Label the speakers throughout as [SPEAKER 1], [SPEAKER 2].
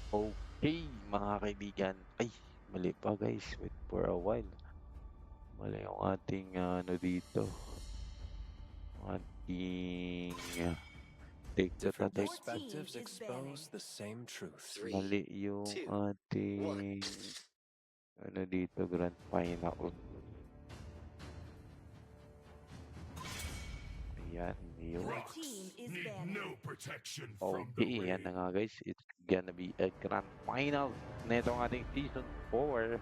[SPEAKER 1] Okay, mga kaibigan. Ay, mali pa guys. Wait for a while. Mali yung ating ano dito. Ating take that
[SPEAKER 2] Different
[SPEAKER 1] take.
[SPEAKER 3] Your team
[SPEAKER 2] perspectives
[SPEAKER 3] is banning.
[SPEAKER 2] expose the same truth.
[SPEAKER 1] Mali
[SPEAKER 4] Three,
[SPEAKER 1] yung
[SPEAKER 4] two, one.
[SPEAKER 1] ating ano dito, Grand Final. Ayan, yun.
[SPEAKER 3] Your team is banning.
[SPEAKER 5] protection
[SPEAKER 1] Okay, yan na nga guys. It's gonna be a grand final nitong ating Season 4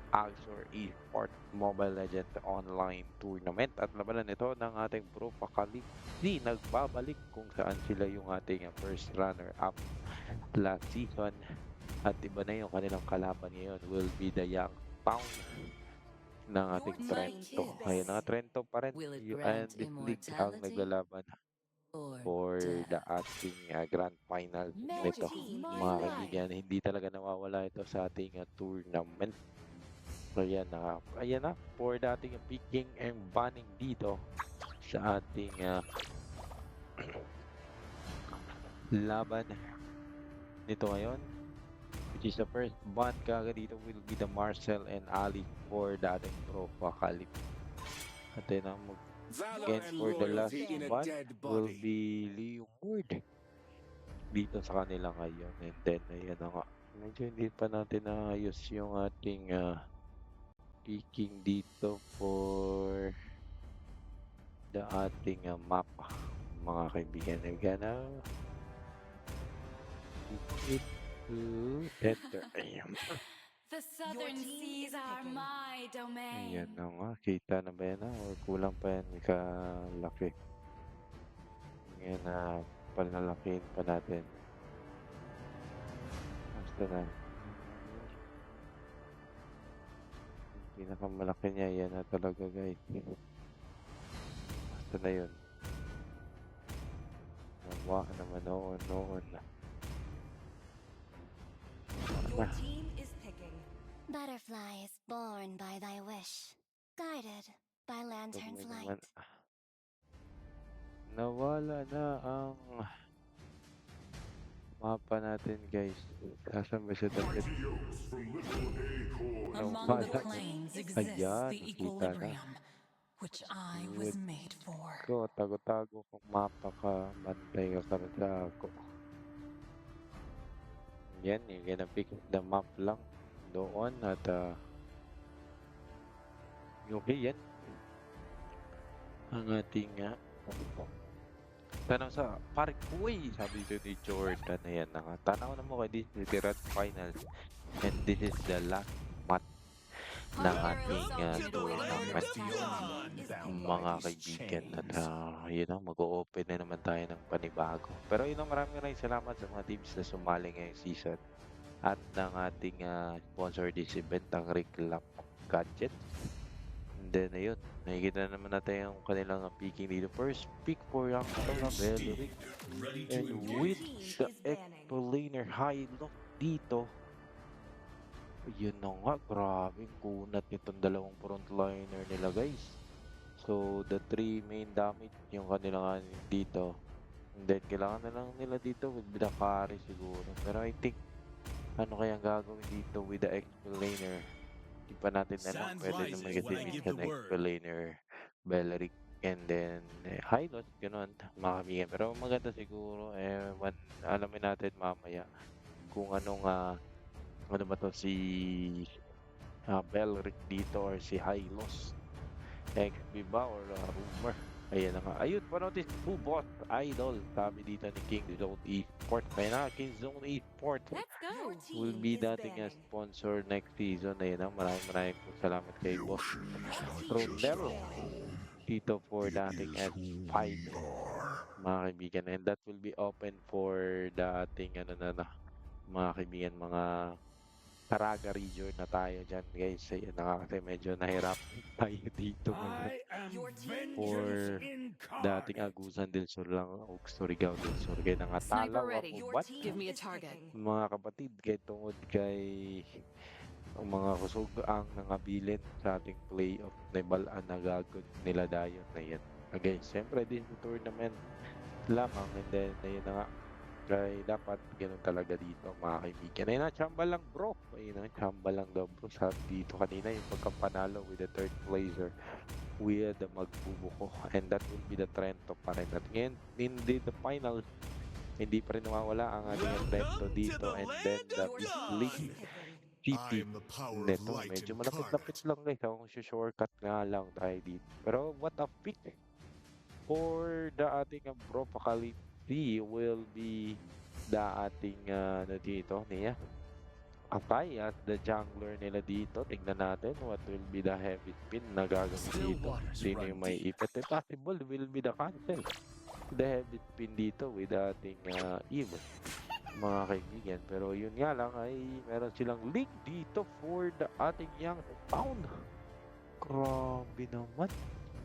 [SPEAKER 1] Axor Esports Mobile Legends Online Tournament at labanan nito ng ating Pro Apocalypse nagbabalik kung saan sila yung ating first runner-up last season at iba na yung kanilang kalaban ngayon will be the Young Town ng ating
[SPEAKER 3] Your
[SPEAKER 1] Trento.
[SPEAKER 3] team is
[SPEAKER 1] Ayun na,
[SPEAKER 3] banning.
[SPEAKER 1] Trento pa rin
[SPEAKER 6] Will it
[SPEAKER 1] and
[SPEAKER 6] grant
[SPEAKER 1] this league ang
[SPEAKER 6] immortality
[SPEAKER 1] naglalaban
[SPEAKER 6] or
[SPEAKER 1] for the
[SPEAKER 6] death?
[SPEAKER 1] ating grand final
[SPEAKER 3] Your
[SPEAKER 1] nito.
[SPEAKER 3] team is
[SPEAKER 1] Mga
[SPEAKER 3] banning.
[SPEAKER 1] kaibigan, hindi talaga nawawala ito sa ating tournament. So ayan na, for the ating picking and banning dito sa ating laban nito ngayon. Which is the first ban kaga dito will be the Marcel and Ali for the ating Pro Apocalypse. At then ang
[SPEAKER 5] Valor
[SPEAKER 1] against
[SPEAKER 5] and
[SPEAKER 1] for the last
[SPEAKER 5] loyalty in a
[SPEAKER 1] ban
[SPEAKER 5] dead
[SPEAKER 1] will
[SPEAKER 5] body.
[SPEAKER 1] be Leo Ward dito sa kanila ngayon. And then, ayan na nga. Medyo hindi pa natin naayos yung ating picking dito for the ating map. Mga kaibigan, we're gonna pick it to enter. Ayan.
[SPEAKER 7] The southern
[SPEAKER 3] team
[SPEAKER 7] seas
[SPEAKER 3] is
[SPEAKER 7] are
[SPEAKER 3] picking.
[SPEAKER 7] my domain.
[SPEAKER 1] Ayan na nga. Kita na ba yan? Or kulang pa yan? May kalaki. Ngayon na palalakihin pa natin. Basta na. Pinakamalaki niya, yan na talaga guys. Basta na yun. Nawa naman noon.
[SPEAKER 3] Your team is picking.
[SPEAKER 8] Butterflies born by thy wish, guided by lantern's
[SPEAKER 1] Naman.
[SPEAKER 8] light.
[SPEAKER 1] Nawala na ang mapa natin guys. Kasan ba siya dapat?
[SPEAKER 6] Among the planes exists
[SPEAKER 1] Ayan,
[SPEAKER 6] the
[SPEAKER 1] nakita na.
[SPEAKER 6] equilibrium, which I was made for.
[SPEAKER 1] Ko, tago-tago kung mapa ka, bantay ka karga ako. Yan, you're gonna pick the map lang doon at okay yan. Ang ating tanong sa parang uy, sabi dito ni Jordan, ayan na nga. Tanaw na mo kay this is the grand final and this is the last match ng ating tournament. Mga kaibigan at yun na, mag-o-open na naman tayo ng panibago. Pero yun na, maraming salamat sa mga teams na sumali ngayong season at ng ating sponsor this event, ang Reclap Gadget. And then ayun, nakikita naman natin yung kanilang picking dito. First pick for yung Bellery and with the Explainer high lock dito. Yun na nga, grabe kunat nitong dalawang frontliner nila guys. So the 3 main damage yung kanilang dito. And then kailangan na lang nila dito with the carry siguro. Pero I think ano kayang gagawin dito with the Explainer? Di pa natin alam. Pwede naman kasi minsan Explainer, Belleric, and then Hylot, gano'n, mga kaibigan. Pero maganda siguro, alamin natin mamaya kung anong ano ba to si Belleric dito or si Hylos. XP ba or rumor? Ayan na nga. Ayun, panotis po boss idol. Sabi dito ni King Zone Esports. Kaya na, King Zone Esports
[SPEAKER 7] Let's go.
[SPEAKER 1] will be dating sponsor next season. Ayan na, maraming po salamat kay boss Rodel dito for dating S5 mga kaibigan. And that will be open for dating mga kaibigan, mga Caraga region na tayo dyan guys. Ayun na kasi medyo nahirap tayo dito for dating Agusan del Sur lang o Surigao del Sur. Kaya nangatalaw
[SPEAKER 7] ready.
[SPEAKER 1] ako ba't
[SPEAKER 7] Give me a target.
[SPEAKER 1] mga kapatid kay tungod kay ang mga kusog ang nangabilin sa ating playoff na balaan na gagod nila dayon na yan. Again, siyempre din sa tournament lamang and then ayun na nga Kaya dapat ganun talaga dito mga kaibigan. Ayun na, chamba lang bro. Ayun na, chamba lang daw bro. Sabi dito kanina yung pagkapanalo with the third placer with the magbubuko. And that will be the Trento pa rin. At ngayon, in the final, hindi pa rin nawawala ang ating Trento dito. And then the
[SPEAKER 3] Your
[SPEAKER 1] Big
[SPEAKER 3] team
[SPEAKER 1] League
[SPEAKER 3] is picking.
[SPEAKER 1] City.
[SPEAKER 2] I'm the power of
[SPEAKER 1] Neto,
[SPEAKER 2] light
[SPEAKER 1] medyo
[SPEAKER 2] incarnate.
[SPEAKER 1] malapit-lapit lang guys. Ako shortcut nga lang tayo dito. Pero what a pick for the ating Apocalypse will be the ating ano dito niya. Akai at the jungler nila dito. Tingnan natin what will be the heavy spin na gagawin dito. Sino yung may ipit? Possible will be the cancel. The heavy spin dito with ating Eve. Mga kaibigan. Pero yun nga lang ay meron silang link dito for the ating young town. Grabe naman.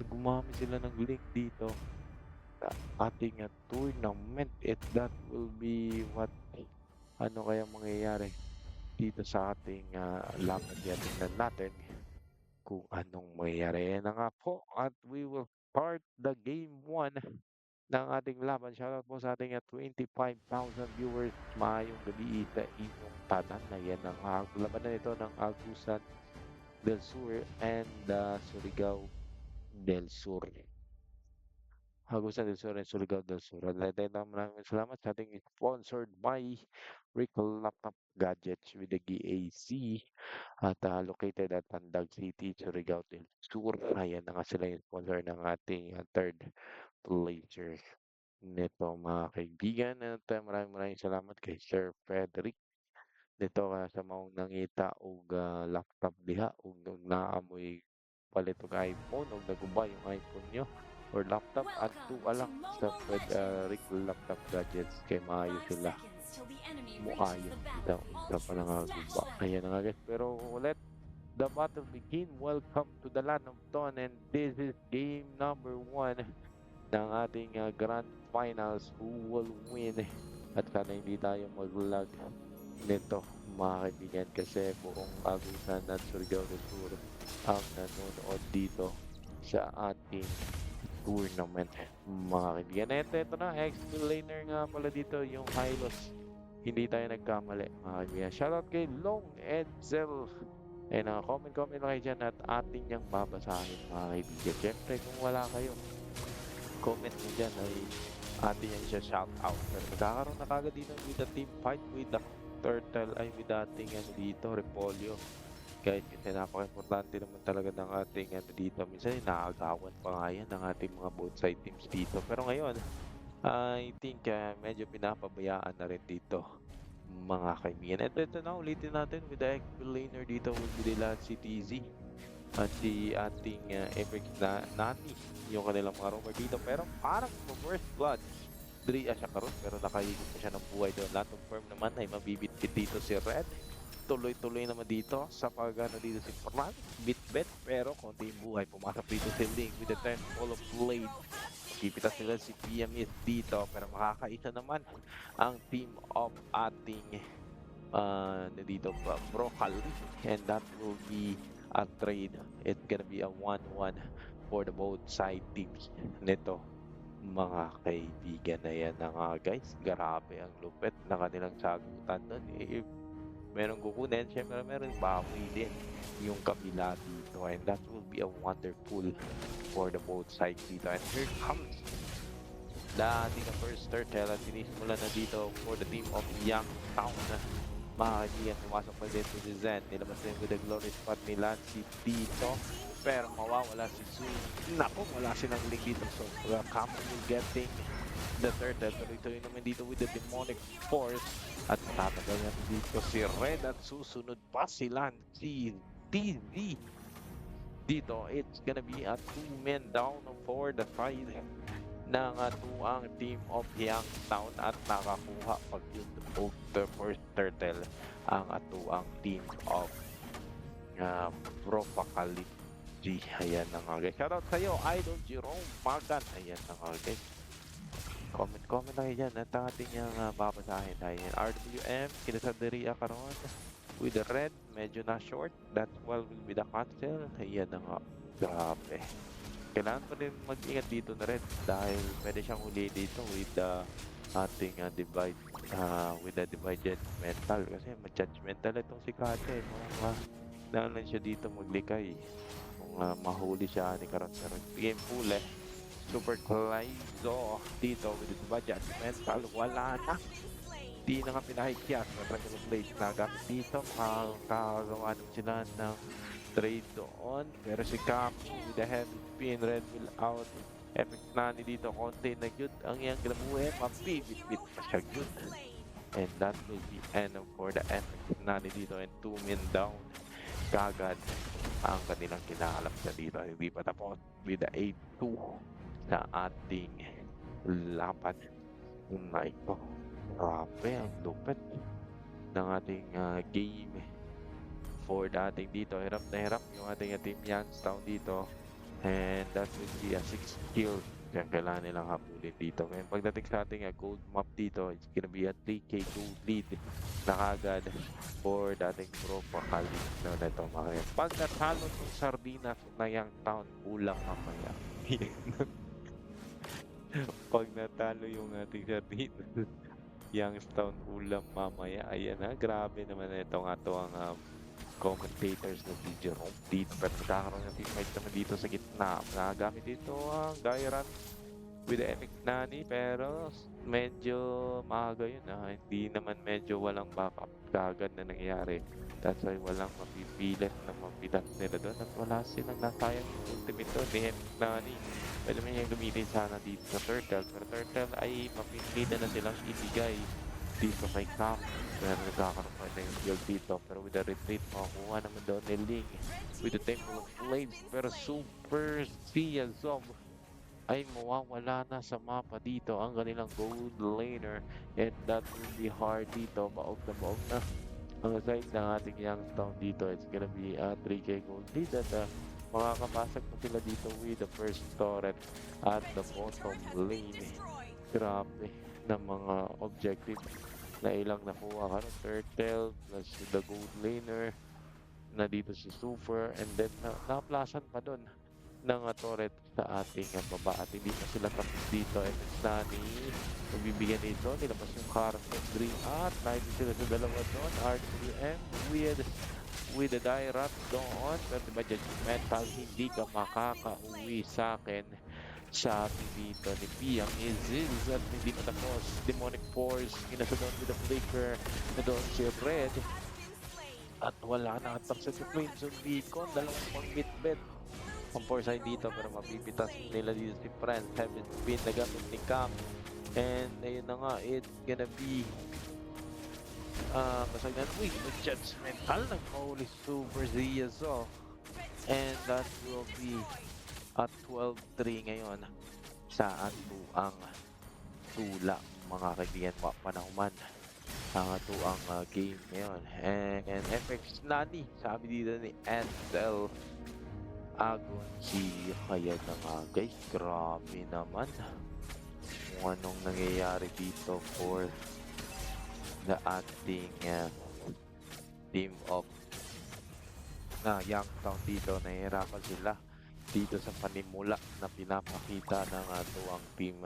[SPEAKER 1] Gumamit sila ng link dito sa ating tournament. That will be what ano kaya mangyayari dito sa ating laban yan. Tingnan natin kung anong mangyayari. Yan na nga po at we will start the game 1 ng ating laban. Shoutout po sa ating 25,000 viewers. Maayong gabi sa inyong tanan. Ayan ang labanan ito ng Agusan del Sur and Surigao del Sur. Agusan del Sur and Surigao del Sur. At maraming salamat sa ating sponsored by Rico Laptop Gadgets with the GAC at located at Pandag City, Surigao del Sur. Ayan na nga sila yung sponsor ng ating third placer nito mga kaibigan. At maraming salamat kay Sir Frederick nito sa maong nangita og laptop diha og naamoy palit og iPhone og nagubay yung iPhone nyo or laptop at alang sa Rick Laptop Gadgets kay maayo sila muayon daw isa pa nangaguba. Ayan na nga guys, pero let the battle begin. Welcome to the land of Dawn and this is game number 1 ng ating grand finals. Who will win? At sana hindi tayo mag-lag nito mga kaibigan kasi buong Agusan at Surigao del Sur ang nanonood dito sa ating tournament mga kaibigan. Ito na, ex-laner nga pala dito yung Hylos. Hindi tayo nagkamali mga kaibigan. Shoutout kay Long Edsel. And comment lang kayo dyan at atin niyang babasahin mga kaibigan. Siyempre kung wala kayo, comment nyo dyan ay atin niyang siya shoutout. Pero magkakaroon na kagad dito with the team fight with the turtle ay with ating dito, Repolyo. Guys, kasi napaka-importante naman talaga ng ating dito. Minsan inaagawan pa nga yan ng ating mga both side teams dito. Pero ngayon, I think medyo pinapabayaan na rin dito mga kaibigan. At ito na, ulitin natin with the ex-laner dito will be nila si TZ at si ating Epic Nani yung kanilang mga roamer dito. Pero parang first blood 3 siya karon pero nakahigit pa siya ng buhay doon. Lahat ng firm naman ay mabibit-bit dito si Red. Tuloy-tuloy naman dito sa pagano dito si Fran. Bit-bit pero konti yung buhay. Pumasok dito si Link with the 10 full of blade. Kipita sila si PMS dito pero makakaisa naman ang team of ating dito Broccoli and that will be a trade. It's gonna be a 1-1 for the both side teams nito mga kaibigan. Na yan na nga guys, grabe ang lupit na kanilang sagutan doon. Merong kukunin, syempre meron bawi din yung kabila dito and that will be a wonderful for the both sides dito. And here comes the ating first turtle at sinisimulan na dito for the team of Youngstown. Mga kaibigan, pumasok pa din si Zen. Nilabas na yung with the glory spot nila si dito. Pero mawawala si Su. Naku, wala silang link dito. So, Cameron will getting the turtle. Tuloy-tuloy naman dito with the demonic force. At matatagal na dito si Red at susunod pa sila si TZ. Dito, it's gonna be a 2-man down for the side ng tuang team of Youngstown at nakakuha pag yun of the first turtle ang atuang team of Propacali. Ayan na nga guys. Shoutout sa'yo, Idol Jerome Magan. Ayan na nga guys. Comment lang yan at ating yung babasahin. Ayan, RWM, kinasaderia karon with the red, medyo na short. That well will be the cancel. Ayan na nga. Grabe. Kailangan pa rin mag-ingat dito na red dahil pwede siyang huli dito with the ating divide with the divided mental kasi ma-judgmental itong si Kate kung lang siya dito maglikay kung mahuli siya ni Karon-Karon. Game full Super Kaizo dito with the divided mental. Wala na. Di na nga pinahikyas na Dragon Blade na gamit dito. Makakagawa naman sila ng trade doon. Pero si Kapu with the heavy spin, Red Bull out. Epic Nani dito, konti na yun. Ang iyang ginabuhin, mapibit-bit pa siya yun. And that will be end for the Epic Nani dito and 2 men down. Kagad ang kanilang kinakalap na dito. Hindi pa tapos with the 8-2 sa ating laban. Ito. Grabe, ang lupit ng ating game for the ating dito. Hirap na hirap yung ating Team Youngstown dito. And that will be a 6 kill. Kaya kailangan nilang habulin dito. Ngayon pagdating sa ating gold map dito, it's gonna be a 3k gold lead na kagad for dating pro pakali na ito mga. Pag natalo ng Sardinas na Youngstown, ulang mamaya. Pag natalo yung ating Sardinas, Youngstown ulam mamaya. Ayan grabe naman ito nga to ang commentators na si Jerome dito. Pero nagkakaroon ng teamfight naman dito sa gitna. Nagagamit dito ang Gairan with the Epic Nani. Pero medyo maaga yun Hindi naman medyo walang backup kagad na nangyayari. That's why walang mapipilit na mapitas nila doon. At wala silang nasayang yung ultimate doon ni Epic Nani. Pwede mo yung gamitin sana dito sa Turtle. Pero Turtle ay mapipilitan na silang ibigay dito kay Cap. Pero nagkakaroon pa na yung build dito. Pero with the retreat, makakuha naman doon ni Ling with the Temple of Flames. Pero Super Sia Zom ay mawawala na sa mapa dito ang kanilang gold laner. And that will be hard dito. Baog na ang side ng ating Youngstown dito. It's gonna be a 3k gold lead. At makakapasag pa sila dito with the first turret at the bottom lane. Grabe na mga objective na ilang nakuha ka ng Turtle plus the gold laner na dito si Super and then na-plasan pa doon ng turret sa ating baba at hindi pa sila tapos dito. And it's Nani magbibigyan dito, nilabas yung Carson Dream at nakita sila sa dalawa doon. RWM with the Dairat doon. Pero diba judgmental, hindi ka makakauwi sa akin. Sabi dito ni Piang Izils at hindi matapos. Demonic Force, inasa doon with the Flicker na doon si Red. At wala na atap sa Crimson Beacon, dalawang pang mid-bed. Ang foresight dito pero mapipitas nila dito si Friend. Heaven Spin na gamit ni Cam. And ayun na nga, it's gonna be basag na with judgmental nag-holy Super Zia and that will be at 12-3 ngayon sa ato ang tula mga kaibigan panahuman ang ato ang game ngayon. And FX Nani sabi dito ni Ansel Agon si kaya na nga guys, grabe naman kung anong nangyayari dito for the ating team of Youngstown dito. Nahihirapan sila dito sa panimula na pinapakita ng ang team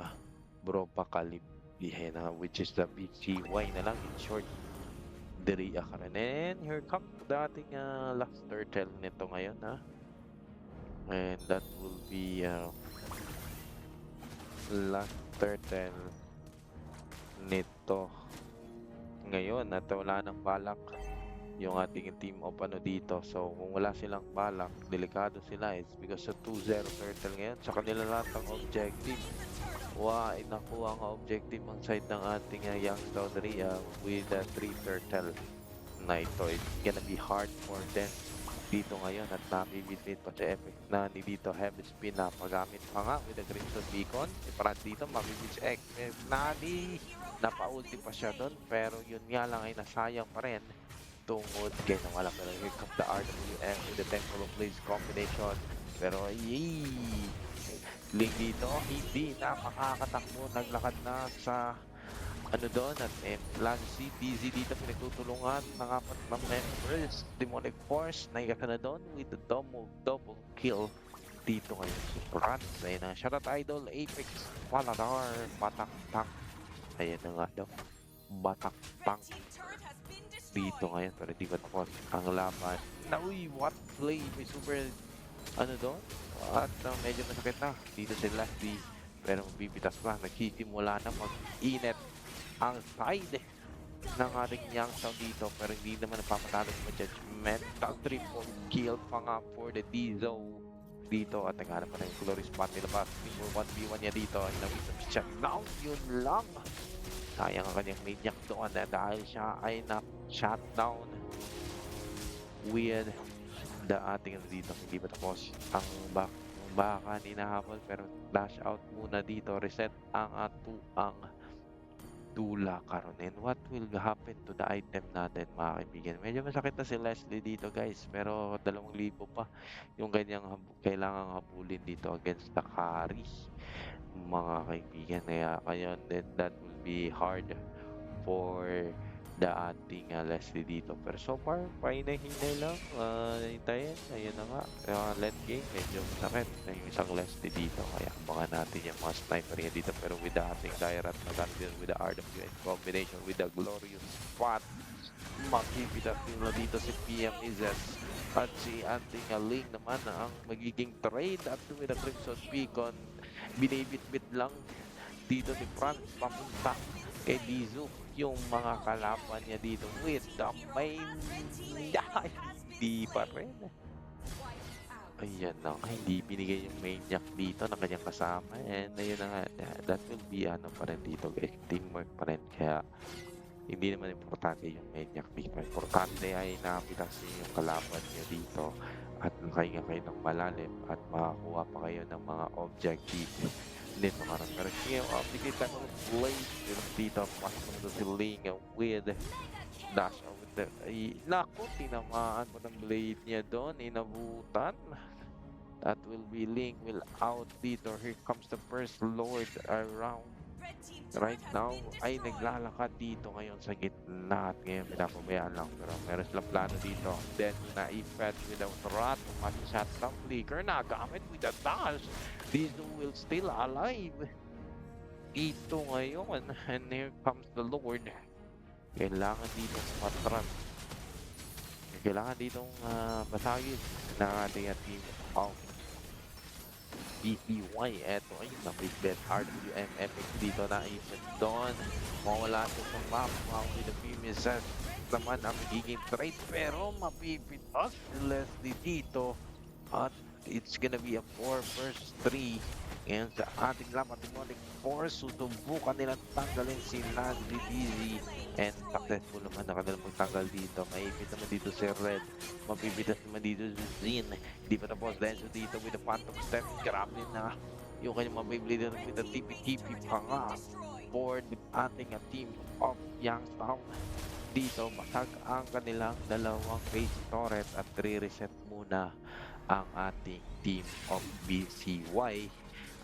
[SPEAKER 1] Bro Pakalip which is the BCY na lang in short Diri Akaran. And here comes the ating last turtle nito ngayon and that will be last turtle nito ngayon at wala nang balak yung ating team of dito. So kung wala silang balak, delikado sila because sa 2-0 turtle ngayon sa kanila lahat ang objective. Nakuha ang objective ang side ng ating Youngstown with the 3 turtle na ito. It's gonna be hard for them dito ngayon at nabibitin pa sa Epic Nani dito. Heavy spin na pagamit pa nga with the Crimson Beacon. Iparad dito, mabibis Epic Nani. Napa-ulti pa siya doon pero yun nga lang ay nasayang pa rin. Tungod kaya nang wala pero here comes the RWM with the Temple of Blaze combination. Pero Ling dito, hindi na makakatakbo. Naglakad na sa doon at Lancy, busy dito pinagtutulungan ng 4 na members. Demonic Force, naigaka na doon with the double kill dito ngayon si France. Ayun na, shoutout Idol, Apex, Paladar, Patak-tak. Ayan na nga daw. batak tank
[SPEAKER 3] Team turret has been
[SPEAKER 1] dito
[SPEAKER 3] destroyed.
[SPEAKER 1] ngayon pero di pa tapos ang laban. Na uy, what play? May super ano doon? At medyo masakit na dito si Leslie. Pero mabibitas na. Nagsisimula na mag-init ang side ng ating Youngstown dito. Pero hindi naman napapatalo ng judgmental triple kill pa nga for the Dizo dito. At naghanap pa ng glory spot nila pa. Team 1v1 niya dito. Ay nabisa siya down. Yun lang. Sayang ang kanyang maniac doon dahil siya ay na-shutdown with the ating ano dito. Hindi pa tapos ang baka hinahabol pero dash out muna dito. Reset ang ang Dula Karonin. What will happen to the item natin mga kaibigan? Medyo masakit na si Leslie dito guys. Pero 2,000 pa yung kanyang kailangang habulin dito against the carry mga kaibigan. Kaya then that will be hard for the ating Leslie dito. Pero so far, pahinay-hinay lang. Hintayin. Ayun na nga. Late game, medyo masakit na yung isang Leslie dito. Kaya abangan natin yung mga sniper niya dito. Pero with the ating Dairat na din with the RWN combination with the glorious spot. Makipitas nila dito si PM Izes. At si ating Ling naman ang magiging trade at with the Crimson Beacon. Binibit-bit lang dito ni Franz papunta kay Lizu yung mga kalaban niya dito with the main hindi pa rin. Ayan na nga, hindi binigay yung maniac dito ng kanyang kasama and ayun na nga, that will be ano pa rin dito guys, teamwork pa rin kaya hindi naman importante yung maniac dito. Importante ay nakapitas niyo yung kalaban niya dito at nakahinga kayo ng malalim at makakuha pa kayo ng mga objective dito nga rin. Pero sige, bigay tayo ng blade dito. Pasok mo dito si Ling with dash with the... Naku, tinamaan mo ng blade niya doon. Inabutan. That will be Ling will out dito. Here comes the first lord around.
[SPEAKER 3] Red team
[SPEAKER 1] Right
[SPEAKER 3] turret has
[SPEAKER 1] now,
[SPEAKER 3] been
[SPEAKER 1] ay
[SPEAKER 3] destroyed.
[SPEAKER 1] naglalakad dito ngayon sa gitna at ngayon pinapabayaan lang. Pero meron silang plano dito. Then, na-effect without rat. Shot ng flicker na gamit with the dash. Dizo will still alive. Dito ngayon. And here comes the Lord. Kailangan dito patran. Kailangan ditong basagin ng ating team of BPY. Eto ay na big bet RWMFX dito na ipit doon. Mawala ito sa map. With the PMSS naman ang magiging trade. Pero mapipitas si Leslie dito. At it's gonna be a 4 versus 3. And sa ating laban, Demonic Force, susubukan nilang tanggalin si Leslie Dizzy. And successful naman na kanilang magtanggal dito. Maipit naman dito si Red. Mapipitas naman dito si Zin. Hindi pa tapos Lenzo dito with the Phantom Step. Grabe na yung kanyang mabibili with the TP-TP pa nga. Board with ating team of Youngstown. Dito, basag ang kanilang dalawang base turret at re-reset muna ang ating team of BCY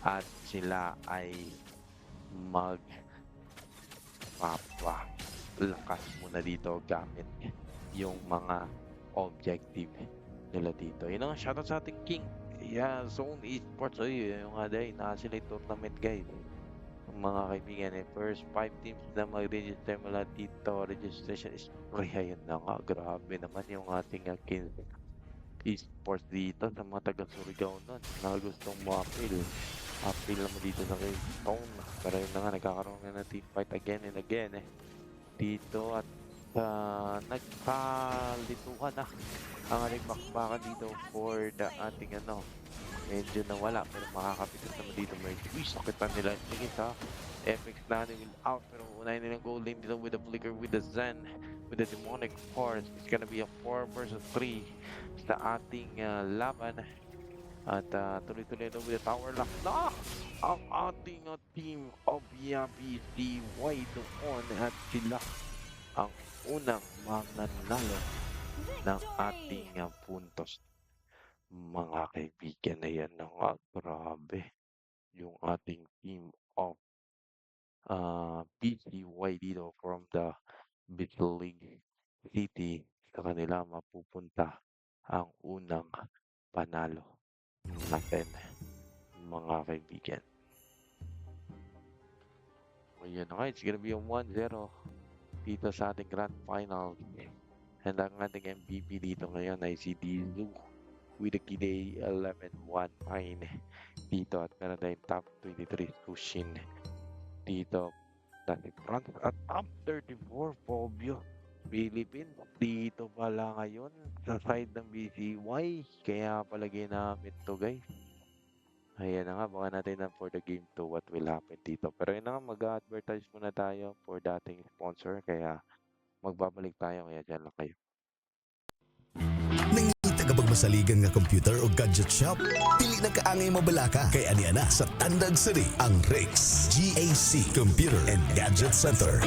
[SPEAKER 1] at sila ay magpapalakas muna dito gamit yung mga objective nila dito. Yun ang shoutout sa ating King. Yeah, Zone Esports. Ay, yung nga dahil sila yung tournament guys. Mga kaibigan, first 5 teams na mag-register mula dito. Registration is free. Ayun na nga, grabe naman yung ating King Esports dito sa mga taga-Surigao nun na gustong ma-appeal. Appeal naman dito sa Keystone. Pero yun na nga, nagkakaroon na ng team fight again and again dito at nagkalituhan na ang ating bakbakan dito for the ating medyo nawala pero makakapitas naman dito medyo sakitan nila sige sa FX na will out pero unahin nilang goal lane dito with the flicker with the Zen with the Demonic Force. It's gonna be a 4 versus 3 sa ating laban at tuloy-tuloy na with the tower lock na ang ating team of Yabi DY doon at sila ang unang mananalo ng ating puntos. Mga kaibigan na yan na nga, grabe. Yung ating team of BCY dito from the Bitlig City sa kanila mapupunta ang unang panalo natin, mga kaibigan. Ayan na nga, it's gonna be a 1-0 dito sa ating Grand Final. And ang ating MVP dito ngayon ay si Dizu with the KD 11-1-9 dito at meron tayong top 23 Tushin dito. Dati France at top 34 Pobio Philippines dito pala ngayon sa side ng BCY, kaya pala ginamit to guys. Ayan na nga, baka natin na for the game to what will happen dito. Pero yun na nga, mag-advertise muna tayo for dating sponsor, kaya magbabalik tayo, kaya dyan lang kayo.
[SPEAKER 2] Masaligan nga computer o gadget shop, pili na kaangay mabalaka kay aniana sa Tandag City ang Rix GAC Computer and Gadget Center.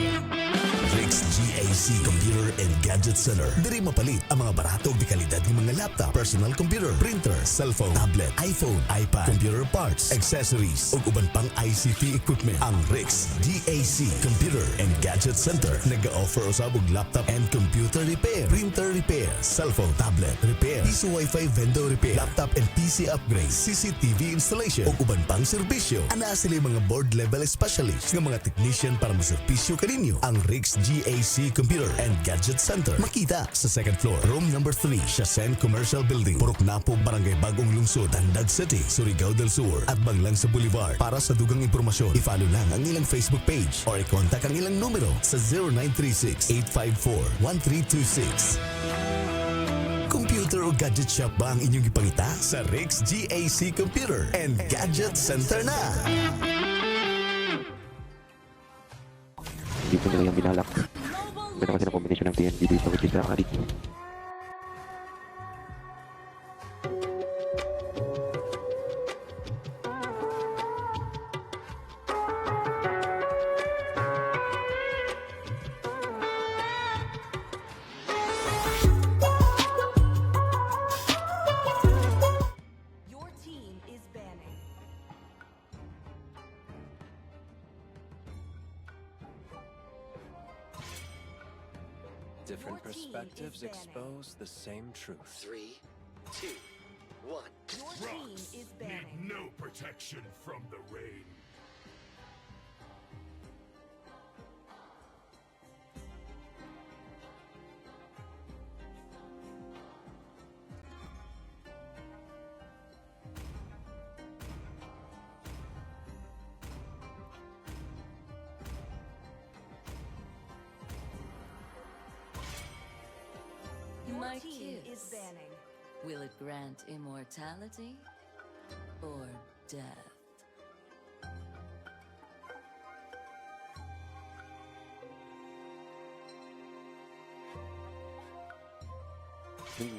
[SPEAKER 2] Rix GAC Computer and Gadget Center. Diri mapalit ang mga barato di kalidad ng mga laptop, personal computer, printer, cellphone, tablet, iPhone, iPad, computer parts, accessories ug uban pang ICT equipment. Ang Rix GAC Computer and Gadget Center nag-offer usab og laptop and computer repair, printer repair, cellphone, tablet repair, piso Wi-Fi vendor repair, laptop and PC upgrade, CCTV installation ug uban pang serbisyo. Ana sila mga board level specialist nga mga technician para maservisyo kaninyo. Ang Rix GAC Computer and Gadget Center makita sa second floor, room number 3, Shasen Commercial Building, Purok Napo, Barangay Bagong Lungsod, Tandag City, Surigao del Sur at Banglang sa Boulevard. Para sa dugang impormasyon, i-follow lang ang ilang Facebook page or i-contact ang ilang numero sa 0936-854-1326. Computer o gadget shop ba ang inyong ipangita? Sa Rix GAC Computer and Gadget Center na!
[SPEAKER 1] Dito nila yung binalak. Ito kasi na combination ng TNG dito, which is ang adik.
[SPEAKER 3] Your team is banning.
[SPEAKER 4] Different
[SPEAKER 3] Your team
[SPEAKER 4] perspectives
[SPEAKER 3] is banning.
[SPEAKER 4] expose the same truth.
[SPEAKER 5] 3, 2, 1.
[SPEAKER 3] Your team is banning.
[SPEAKER 9] No protection from the rain.
[SPEAKER 3] Your
[SPEAKER 6] My
[SPEAKER 3] team
[SPEAKER 6] kiss.
[SPEAKER 3] is banning.
[SPEAKER 6] Will it grant immortality or death?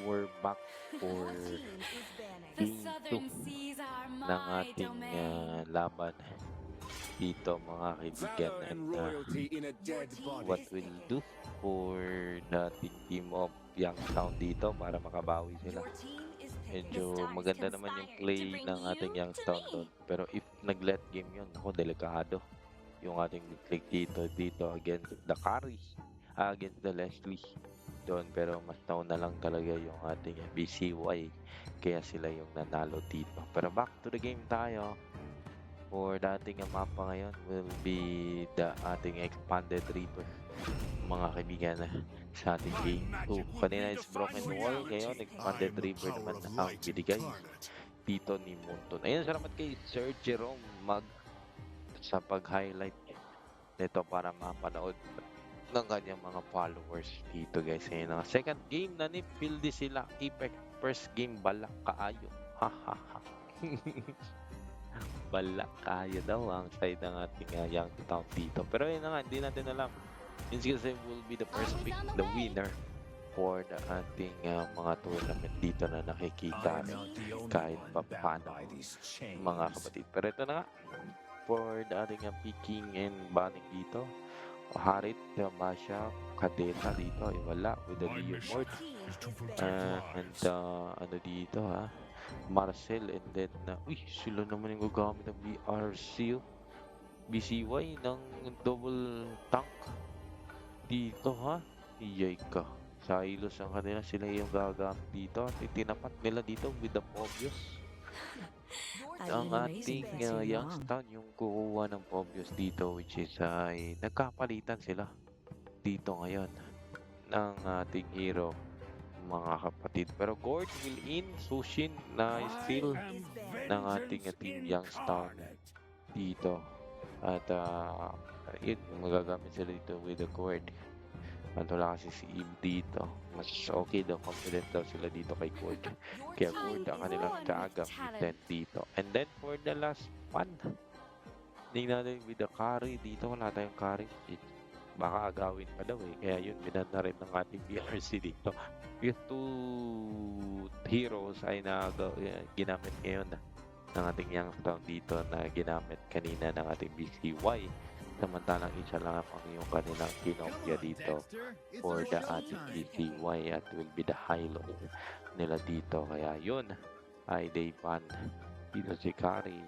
[SPEAKER 1] We're back for
[SPEAKER 3] Your team is banning.
[SPEAKER 7] The
[SPEAKER 1] Game
[SPEAKER 7] southern
[SPEAKER 1] 2
[SPEAKER 7] seas are
[SPEAKER 1] ng
[SPEAKER 7] my
[SPEAKER 1] ating
[SPEAKER 7] domain.
[SPEAKER 1] laban dito mga kaibigan.
[SPEAKER 4] Valor and
[SPEAKER 1] And
[SPEAKER 4] royalty in a
[SPEAKER 3] Your
[SPEAKER 4] dead
[SPEAKER 3] team
[SPEAKER 4] body.
[SPEAKER 1] what
[SPEAKER 3] is
[SPEAKER 1] we'll
[SPEAKER 3] picking.
[SPEAKER 1] do for dating team of Youngstown dito para makabawi sila.
[SPEAKER 3] Your team is picking.
[SPEAKER 1] Medyo
[SPEAKER 7] The stars
[SPEAKER 1] maganda naman yung
[SPEAKER 7] conspire
[SPEAKER 1] play
[SPEAKER 7] to bring
[SPEAKER 1] ng ating
[SPEAKER 7] you
[SPEAKER 1] Youngstown
[SPEAKER 7] to me.
[SPEAKER 1] doon. Pero if nag-let game yun, ako delikado. Yung ating click dito against the Carry, against the Leslie doon. Pero mas nauna lang talaga yung ating BCY. Kaya sila yung nanalo dito. Pero back to the game tayo. For dating mapa ngayon will be the ating expanded river. Mga kaibigan sa ating game 2. Kanina is broken wall. Ngayon expanded river naman ang binigay dito ni Munton. Ayun, salamat kay Sir Jerome Mag sa pag-highlight nito para mapanood ng kanyang mga followers dito guys. Ayun na. Second game na ni Pildi sila. Apex first game balak kaayo. Hahaha. Balak kaayo daw ang side ng ating Youngstown dito. Pero ayun na nga, hindi natin alam. Yun kasi will be the first pick, the winner for the ating mga tournament dito na nakikita kahit pa paano mga kapatid. Pero ito na nga, for the ating picking and banning dito, Harit, Masha, Kadeta dito, ay wala with the Leo Mort.
[SPEAKER 3] Your team is banning.
[SPEAKER 1] And ano dito Marcel, and then uy, sila naman yung gagamit ng BCY ng double tank dito iyay ka. Silos ang kanila, sila yung gagamit dito at itinapat nila dito with the Pobios.
[SPEAKER 3] Your
[SPEAKER 1] Ang
[SPEAKER 3] team is
[SPEAKER 1] ating
[SPEAKER 3] banning.
[SPEAKER 1] Youngstown yung kukuha ng Pobios dito, which is ay nagkapalitan sila dito ngayon ng ating hero, mga kapatid. Pero Gord will in, Sushin na steal
[SPEAKER 9] I am
[SPEAKER 1] ng ating
[SPEAKER 9] vengeance
[SPEAKER 1] team Youngstown
[SPEAKER 9] incarnate.
[SPEAKER 1] dito. At yun, magagamit sila dito with the Gord. At wala kasi si Eve dito. Mas okay daw, confident daw sila dito kay Gord. Kaya Gord ang kanilang gagamitin dito. And then for the last one, tingnan natin with the carry dito. Wala tayong carry. Baka agawin pa daw eh. Kaya yun, binan na rin ng ating BRC dito. Yung two heroes ay ginamit ngayon ng ating Youngstown dito na ginamit kanina ng ating BCY. Samantalang isa lang ang yung kanilang kinopya dito for the ating BCY at will be the highlight nila dito. Kaya yun ay day ban dito si Kari.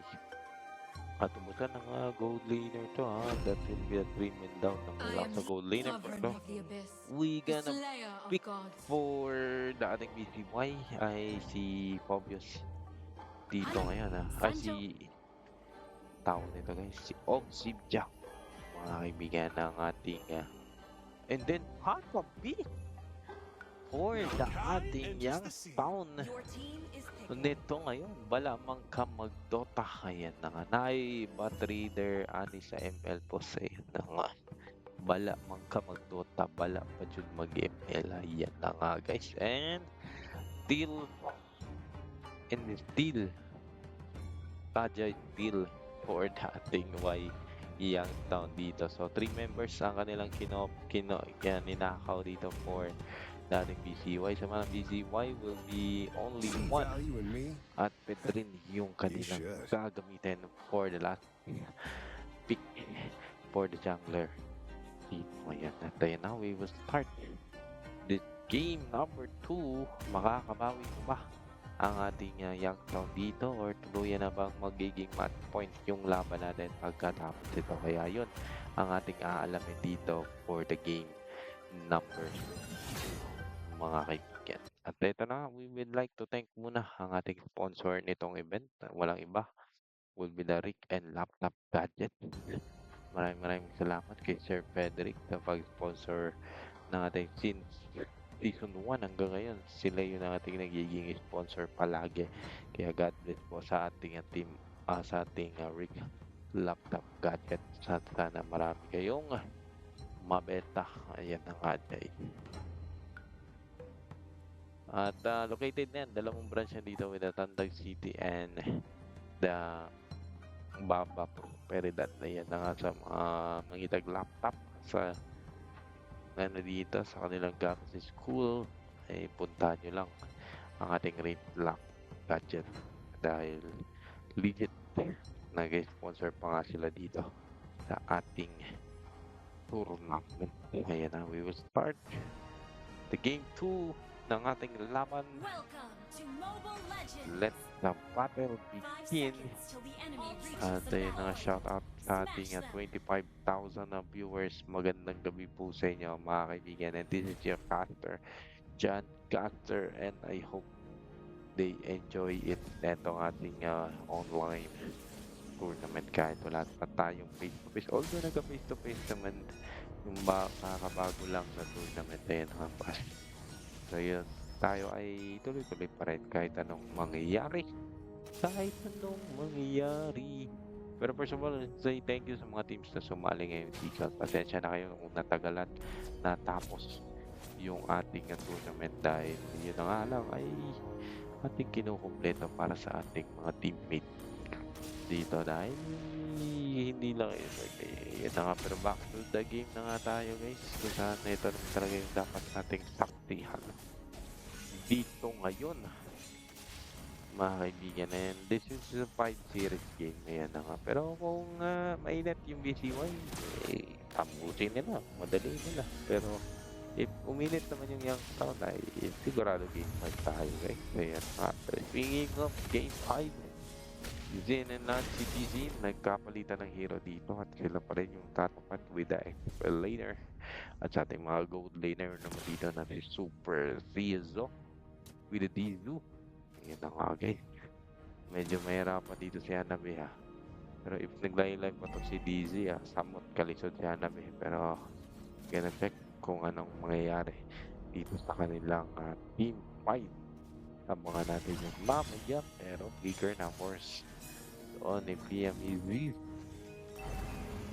[SPEAKER 1] At umusan ng gold laner to ha. That will be a 3-man down ng
[SPEAKER 6] I am
[SPEAKER 1] sa gold laner.
[SPEAKER 6] sovereign
[SPEAKER 1] Pero
[SPEAKER 6] of the abyss,
[SPEAKER 1] we
[SPEAKER 6] the
[SPEAKER 1] gonna
[SPEAKER 6] slayer of
[SPEAKER 1] pick
[SPEAKER 6] gods.
[SPEAKER 1] for the ating BCY ay si Phobius dito ngayon ha. Ay si tao nito guys. Si Oxibja. Mga kaibigan ng ating and then Huckabee for the ating Youngstown.
[SPEAKER 3] Your team is picking.
[SPEAKER 1] Nito ngayon, bala man ka magdota. Ayan na nga. Nay, bot reader, ani sa ML po sa na nga. Bala man ka magdota, bala pa dyan mag-ML. Ayan na nga guys. And still Kajay still for the ating Youngstown dito. So, 3 members ang kanilang ninakaw dito for dating BCY. Sa mga BCY will be only one
[SPEAKER 9] Value in me?
[SPEAKER 1] at pwede rin yung kanilang
[SPEAKER 9] should.
[SPEAKER 1] gagamitin for the last pick for the jungler. Dito ngayon. At ayun na, we will start the game number 2. Makakabawi ko ba ang ating Youngstown dito or tuluyan na bang magiging match point yung laban natin pagkatapos ito. Kaya yun ang ating aalamin dito for the game number 2, mga kaibigan. At ito na, we would like to thank muna ang ating sponsor nitong event. Walang iba, will be the Rick and Laptop Gadget. Maraming salamat kay Sir Frederick sa pag-sponsor ng ating since Season 1 hanggang ngayon. Sila yung ating nagiging sponsor palagi. Kaya God bless po sa ating team, sa ating Rick Laptop Gadget. Sana marami kayong mabenta. Ayan ang aday. At located na yan, dalawang branch na dito with the Tandag City and the Baba Prosperidad. Ayan na nga sa mga mangitag laptop sa dito sa kanilang gamit sa school. Ay puntahan nyo lang ang ating Red Lock Gadget dahil legit nag-sponsor pa nga sila dito sa ating tournament. Ayan na, we will start the game 2 ng ating laban.
[SPEAKER 7] Welcome to Mobile Legends.
[SPEAKER 1] Let the battle
[SPEAKER 7] 5
[SPEAKER 1] begin.
[SPEAKER 7] seconds till the enemy reaches
[SPEAKER 1] At
[SPEAKER 7] the
[SPEAKER 1] ayun na,
[SPEAKER 7] battlefield.
[SPEAKER 1] shout out sa ating
[SPEAKER 7] Smash them.
[SPEAKER 1] 25,000 na viewers. Magandang gabi po sa inyo mga kaibigan. And this is your caster, John Caster, and I hope they enjoy it. Netong ating online tournament kahit wala pa tayong face-to-face. Although nagka-face-to-face naman yung kakabago lang na tournament. Ayan nga pa. So yun, tayo ay tuloy-tuloy pa rin kahit anong mangyayari. Kahit anong mangyayari. Pero first of all, say thank you sa mga teams na sumali ngayon. Sikat, pasensya na kayo kung natagalan natapos yung ating tournament dahil yun na nga lang ay ating kinukumpleto para sa ating mga teammate dito dahil hindi lang yun na nga. Pero back to the game na nga tayo guys, kung saan ito naman talaga yung dapat nating saktihan dito ngayon mga kaibigan. And this is a 5 series game na yan na nga. Pero kung mainat yung BCY, tambusin nila, madali nila. Pero if uminit naman yung Youngstown ay sigurado game 5 tayo guys. Kaya nga, speaking of game 5, Zin and Nancy DZ nagkapalitan ng hero dito at sila pa rin yung tatapat with the XFL laner. At sa ating mga gold laner naman dito natin Super Rizzo with the Dizu. Yan na nga guys. Medyo mahirapan dito si Hanabi ha. Pero if naglaylive pa to si DZ ha, samot kalisod si Hanabi. Pero gonna check kung anong mangyayari dito sa kanilang team fight. Abangan natin yung mamaya, pero bigger na force doon ni PMEZ.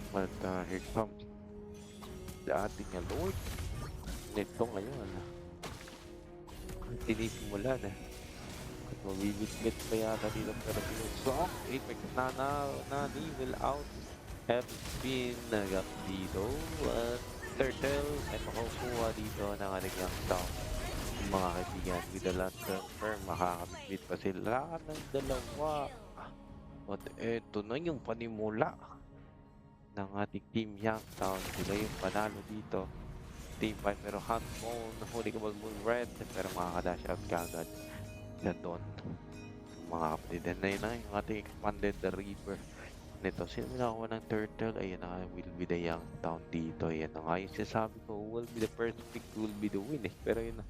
[SPEAKER 1] But here comes the ating Lord nito ngayon. Tinisimula na. At mabibit-bit pa yata dito, pero pinusok. Apex na level out. Have been nagap dito. Turtle ay makukuha dito ng kanilang down. Mga kaibigan, with the last confirm, makakabit pa sila ng dalawa. At eto na yung panimula ng ating Team Youngstown. Sila yung panalo dito. Team 5 pero hot moon, huli ka moon red, pero makakadash out kagad na doon. Mga kapatid, na yun na yung ating expanded the river nito. Sino nakakuha ng turtle? Ayun na, will be the Youngstown dito. Ayan na nga yung sinasabi ko, will be the first pick, will be the win eh. Pero yun na,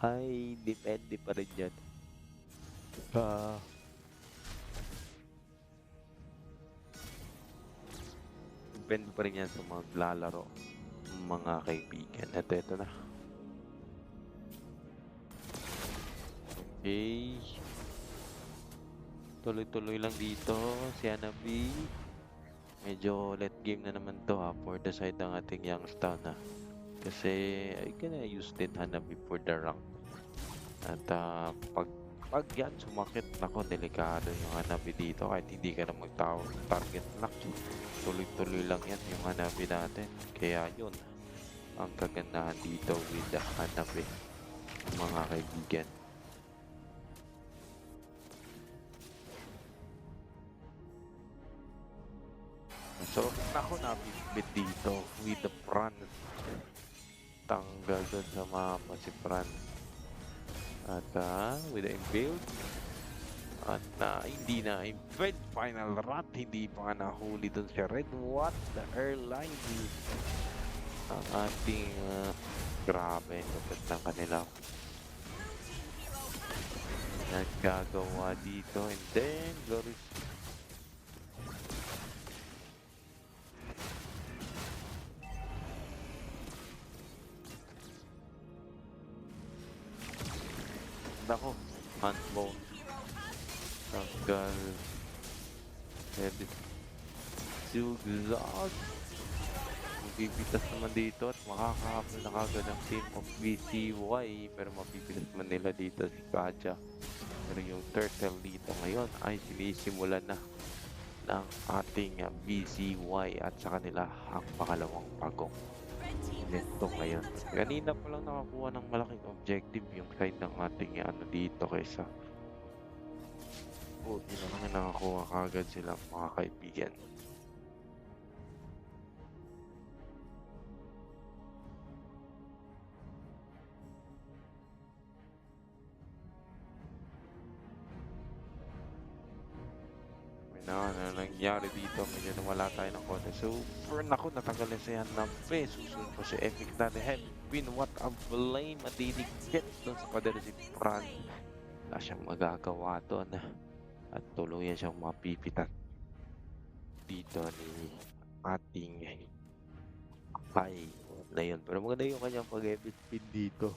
[SPEAKER 1] ay, depende pa rin dyan. Depende pa rin yan sa mga lalaro, mga kaibigan. At ito na. Okay. Tuloy-tuloy lang dito si Hanabi. Medyo late game na naman to for the side ng ating Youngstown kasi I can use din Hanabi for the rank. At pag yan sumakit, nako, delikado yung Hanabi dito kahit hindi ka na mag-target lock. Tuloy-tuloy lang yan yung Hanabi natin. Kaya yun ang kagandahan dito with the Hanabi, mga kaibigan. So, nako, nabibit dito with the Fran. Tanggal doon sa mapa si Fran. At with the inbuild. At hindi na invade final rat. Hindi pa nga nahuli doon si Red. What the airline? Ang ating grabe. Kapit ng kanila. Nagkagawa dito. And then, Gloris. Nako, handbone. Tanggal. Heavy. Zugzag. Mabibitas naman dito at makakahabol na kagad ang team of BCY. Pero mabibitas man nila dito si Kaja. Pero yung turtle dito ngayon ay sinisimulan na ng ating BCY at sa kanila ang pangalawang pagong. Ito ngayon. Kanina pa lang nakakuha ng malaking objective yung side ng ating dito kaysa hindi naman nakakuha kagad sila, mga kaibigan. Ano nangyari dito, medyo nawala tayo ng konti. So, for nako, natanggal na siya ng face. Susunod po si Epic natin. Have been what a flame. Madidigit doon sa pader si Fran. Wala siyang magagawa doon. At tuluyan siyang mapipitat dito ni ating ay na yun. Pero maganda yung kanyang pag-epic speed dito.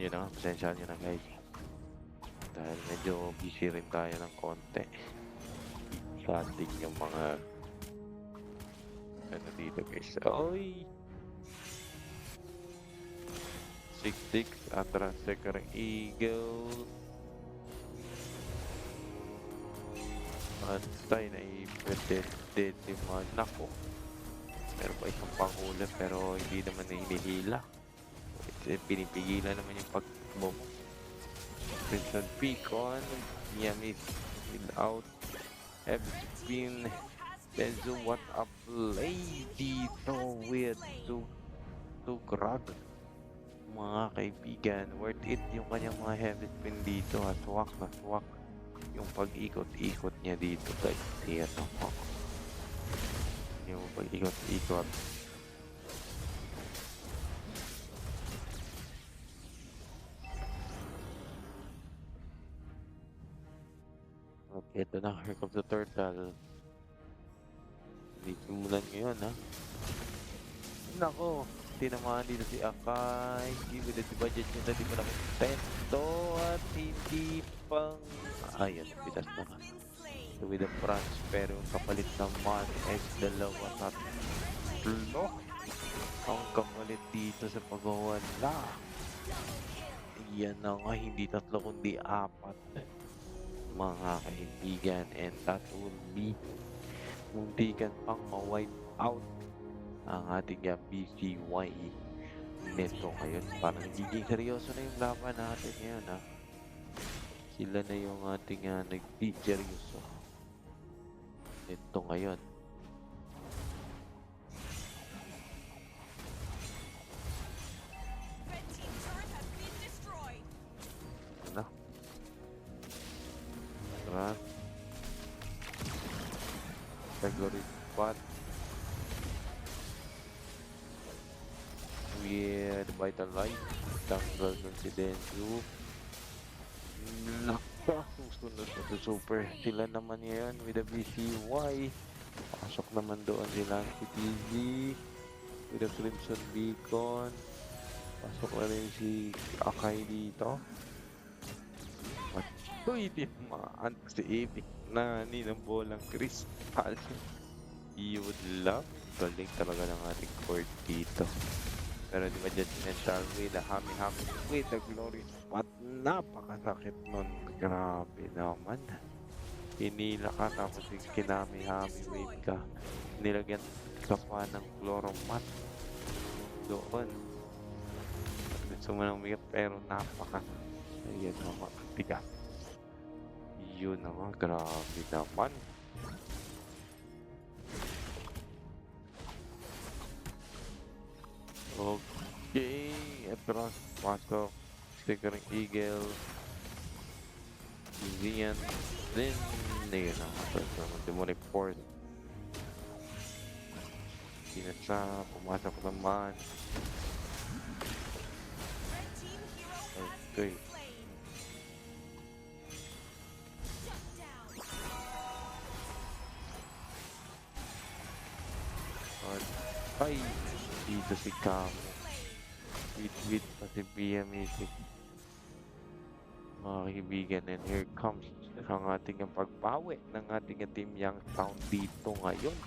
[SPEAKER 1] Yun na, pasensya nyo na guys. Dahil medyo busy rin tayo ng konti sa ating yung mga ano dito guys. Oy! 6-6 atras second eagle. Antay na i-predicted naman. Nako. Meron pa isang panghuli pero hindi naman na hinihila. Pinipigilan naman yung pag-bomb. Crimson Beacon. Miami without have been Benzo, what a play dito with to grab, mga kaibigan. Worth it yung kanyang mga heavy spin dito at swak na swak yung pag-ikot-ikot niya dito guys. Yan ako. Yung pag-ikot-ikot. Okay, ito na. Here comes the turtle. Hindi simulan ngayon, ha? Nako, tinamaan dito si Akai. With the budget niya na di pa nakontento at hindi pang... Ayun, pitas na nga. So with the France, pero yung kapalit naman is dalawa tatlo. Ang kapalit dito sa pagwawala. Yan na nga, hindi tatlo kundi apat. Mga kaibigan, and that will be muntikan pang ma-wipe out ang ating BCY neto ngayon. Parang nagiging seryoso na yung laban natin ngayon, ha. Sila na yung ating nagdi-seryoso neto ngayon. Ano? Tara. Category spot. With Vital Light. Tanggal nun si Denzu. Naka, susunod na to super. Sila naman ngayon with the BCY. Pasok naman doon sila si TZ. With the Crimson Beacon. Pasok na rin si Akai dito. At uy, tinamaan si Epic na ng bolang crystal. You would love. Galing talaga ng ating court dito. Pero di ba judgmental with the hami-hami with the glory spot. Napakasakit nun. Grabe naman. Hinila ka tapos kinami-hami wave ka. Nilagyan ka pa ng chloromat. Doon. Gusto mo nang umigat pero napaka. Ayan naman. Tigas. Yun naman. Grabe naman. Okay, atras, pasok, stickering eagle, Zian, then, ayun na, demonic force. Sinasa, pumasok naman. Okay. Ay, dito si Kamo. With pa si Bia Music. Mga kaibigan, and here comes ang ating pagbawi ng ating Team Youngstown dito ngayon.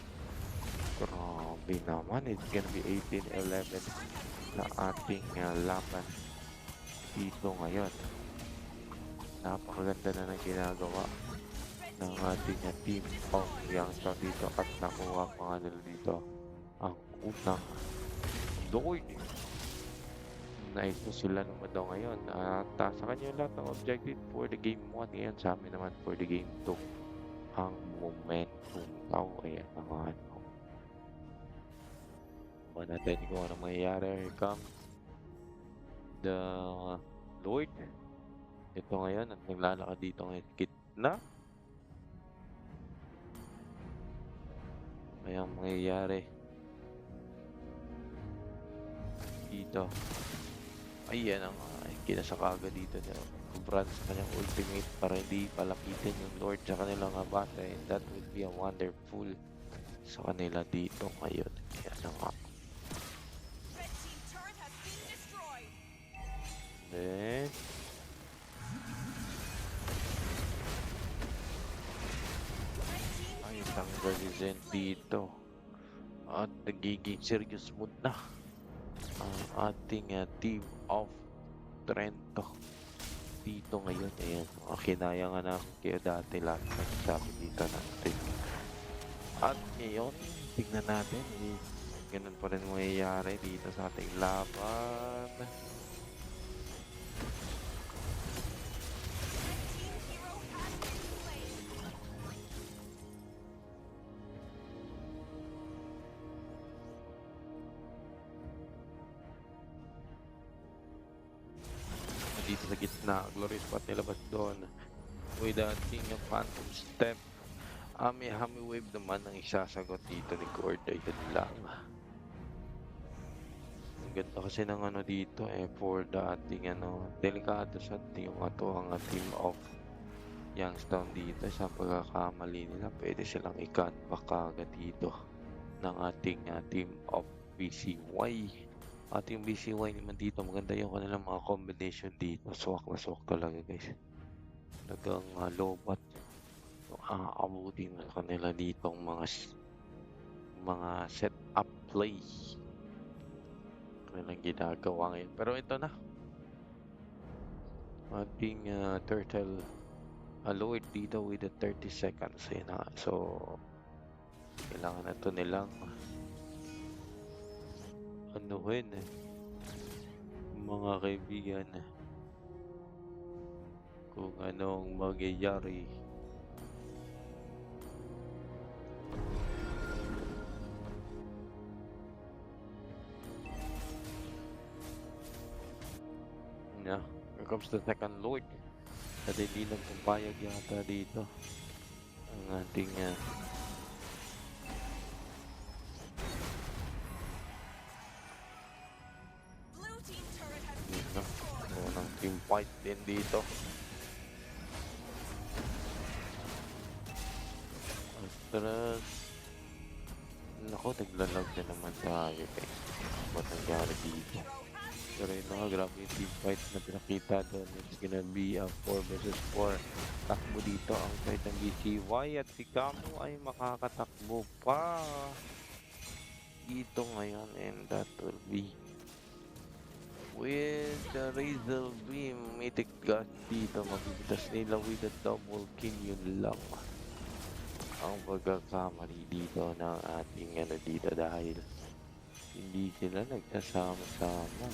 [SPEAKER 1] Grabe naman, it's gonna be 18-11 na ating laban dito ngayon. Napakaganda na ng ginagawa ng ating Team of Youngstown dito at nakuha pa nga nila dito ang unang Lord. Nice na sila naman daw ngayon. At sa kanya lahat ng objective for the game 1. Ngayon sa amin naman for the game 2. Ang momentum daw. Ayan naman. Ba natin kung ano mangyayari. Here comes the Lord. Ito ngayon at naglalakad dito ngayon sa gitna. Kaya mangyayari dito. Ayan ang kinasakaga dito niya. Brand sa kanyang ultimate para hindi palapitin yung Lord sa kanilang base, and that would be a wonderful sa kanila dito ngayon. Ayan na nga. Then ay tanggal si Zen dito at nagiging serious mood na ang ating team of Trento dito ngayon. Ayan, kinaya nga namin kayo dati lahat nagsabi dito natin. At ngayon, tignan natin, ganun pa rin mangyayari dito sa ating laban. Dito sa gitna, glory spot nilabas doon with the king of phantom step. May hami wave naman ang isasagot dito ni Corda. Yun lang. Ang ganda kasi ng ano dito for the ating delikado sa yung ato ang team of Youngstown dito sa pagkakamali nila, pwede silang i-cutback agad dito ng ating team of BCY. Ating BCY naman dito, maganda yung kanilang mga combination dito. Swak na swak talaga guys. Talagang lobat. Aabutin na kanila dito ang mga set-up play. Kanilang ginagawa ngayon. Pero ito na. Ating turtle Lord dito with the 30 seconds. Yun na. So, kailangan na ito nilang anuhin mga kaibigan kung anong magyayari. Yeah, here comes the second Lord. At hindi lang pumayag yata dito ang ating
[SPEAKER 3] Blue team turret has
[SPEAKER 1] dito. Unang team fight din dito. Atras. Naku, naglalag na naman tayo eh. Ba't nangyari dito? Pero yun na nga, grabe yung team fight na pinakita doon. It's gonna be a 4 versus 4. Takbo dito ang side ng BCY at si Kamo ay makakatakbo pa dito ngayon, and that will be with the Razor Beam. Mythic Gas dito, mabibitas nila with a double kill. Yun lang ang pagkakamali dito ng ating dito dahil hindi sila nagsasama-sama.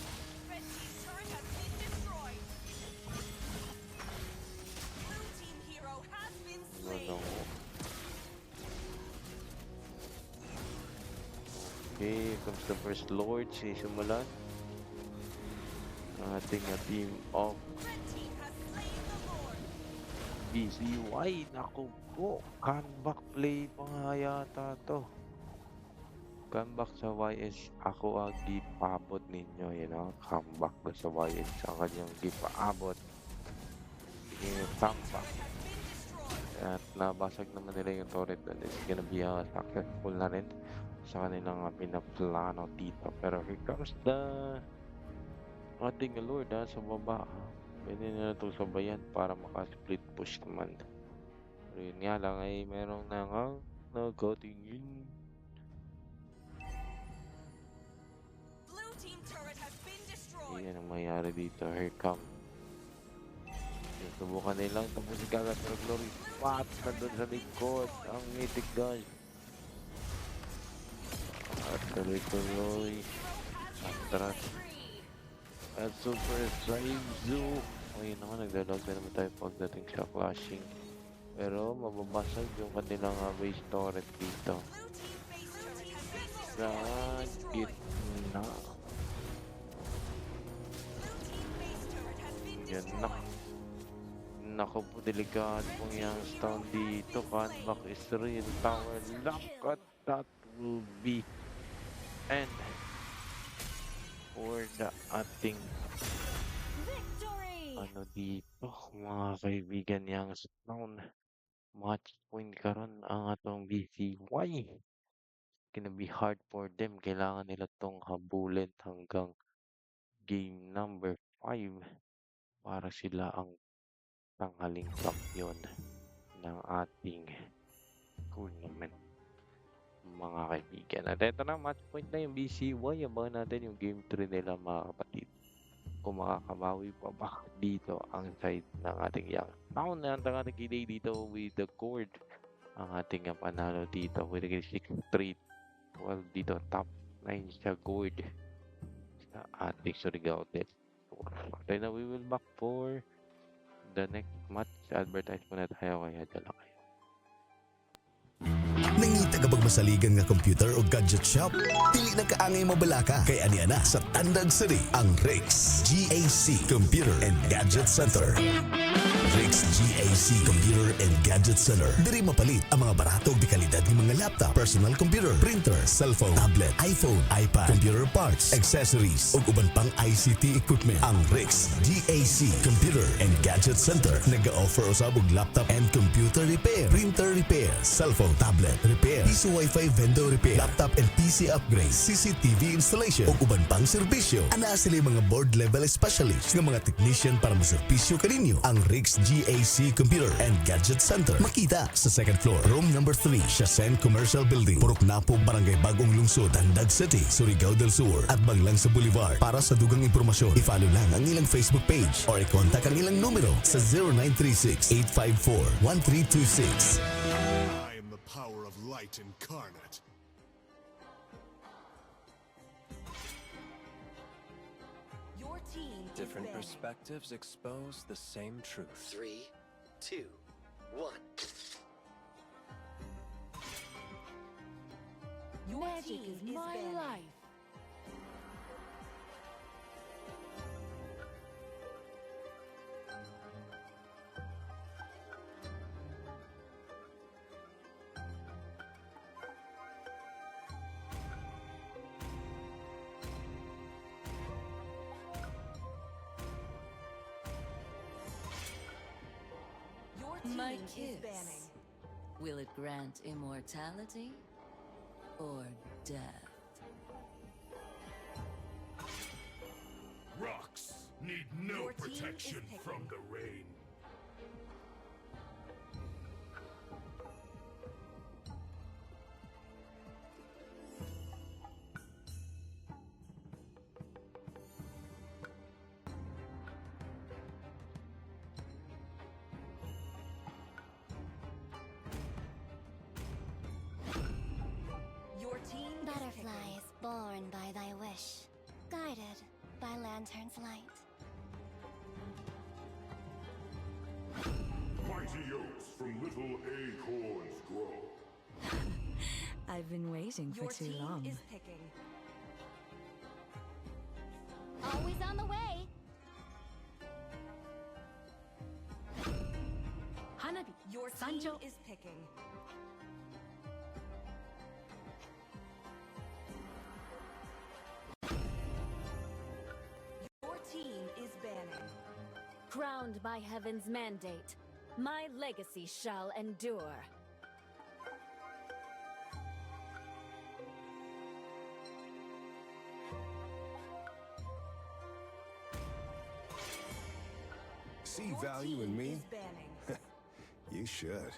[SPEAKER 3] red team turret has been destroyed. Blue team hero has been slain.
[SPEAKER 1] Ano? Okay, here comes the first Lord. Sisimulan ang ating team of
[SPEAKER 3] Red team has slain the Lord.
[SPEAKER 1] BCY. Naku po, comeback play pa nga yata to. Comeback sa YS. Ako ang di paabot ninyo, you know. Comeback na sa YS ang kanyang di paabot. Comeback. At nabasag naman nila yung turret, and it's gonna be successful na rin sa kanilang pinaplano dito. Pero here comes the ating Lord sa baba. Pwede na itong sabayan para maka-split push naman. Pero yun nga lang ay merong nangang nagkatingin.
[SPEAKER 3] Blue team turret has been destroyed.
[SPEAKER 1] Ayan ang mayari dito. Here come. Subukan nilang tapusin kagad ng Glory. Pat na doon sa likod. Ang Mythic Gun. At tuloy-tuloy. Atras. At Super Slime Zoo. Ayun naman, naglalog na naman tayo pagdating sa clashing. Pero mababasag yung kanilang base turret dito. Sa gitna. Yan na. Naku po, delikado pong Youngstown dito. Comeback is real. Tower lock at that will be end for the ating
[SPEAKER 7] Victory!
[SPEAKER 1] ano dito, mga kaibigan. Youngstown match point karon ang atong BCY. Gonna be hard for them. Kailangan nila tong habulin hanggang game number 5 para sila ang tanghaling kampiyon ng ating tournament, mga kaibigan. At ito na, match point na yung BCY. Abangan natin yung game 3 nila, mga kapatid. Kung makakabawi pa ba dito ang side ng ating Youngstown. Ang ating kilay dito with the cord. Ang ating panalo dito with the 6-3. Well, dito top 9 siya gold sa ating Surigao Del Sur. Okay na, we will back for the next match. Advertise muna tayo, kaya dala kayo.
[SPEAKER 2] Nangita ka bang masaligan nga computer o gadget shop? Dili na kaangay mabalaka. Kay ani ana sa Tandag City ang RICS GAC Computer and Gadget Center. RICS GAC Computer and Gadget Center. Diri mapalit ang mga barato di kalidad ng mga laptop, personal computer, printer, cellphone, tablet, iPhone, iPad, computer parts, accessories, ug uban pang ICT equipment. Ang RICS GAC Computer and Gadget Center nag-offer usab og laptop and computer repair, printer repair, cellphone, tablet repair, piso Wi-Fi vendor repair, laptop and PC upgrade, CCTV installation, ug uban pang serbisyo. Ana sila mga board level specialist nga mga technician para maserbisyo kaninyo. Ang RICS GAC Computer and Gadget Center makita sa second floor, room number 3, Shasen Commercial Building, Purok Napo, Barangay Bagong Lungsod, Tandag City, Surigao del Sur at Banglang sa Boulevard. Para sa dugang impormasyon, i-follow lang ang ilang Facebook page or i-contact ang ilang numero sa 0936-854-1326.
[SPEAKER 9] I am the power of light incarnate.
[SPEAKER 3] Your team
[SPEAKER 4] Different
[SPEAKER 3] is banning.
[SPEAKER 4] perspectives expose the same truth.
[SPEAKER 5] 3, 2, 1.
[SPEAKER 3] Your team is banning. Your team
[SPEAKER 6] My
[SPEAKER 3] is
[SPEAKER 6] kiss.
[SPEAKER 3] banning.
[SPEAKER 6] Will it grant immortality or death?
[SPEAKER 9] Rocks need no
[SPEAKER 3] Your team is
[SPEAKER 9] protection
[SPEAKER 3] picking.
[SPEAKER 9] from the rain.
[SPEAKER 3] Your team is
[SPEAKER 8] Butterflies born by thy wish, guided by lantern's light.
[SPEAKER 9] Mighty oaks from little acorns grow.
[SPEAKER 6] I've been waiting
[SPEAKER 3] Your team is picking.
[SPEAKER 8] Always on the way.
[SPEAKER 6] Hanabi,
[SPEAKER 3] Your team
[SPEAKER 6] Sanjo.
[SPEAKER 3] is picking. Your team is banning.
[SPEAKER 7] Crowned by heaven's mandate, my legacy shall endure.
[SPEAKER 10] See
[SPEAKER 3] Your
[SPEAKER 10] value
[SPEAKER 3] team
[SPEAKER 10] in me?
[SPEAKER 3] is banning.
[SPEAKER 10] You should.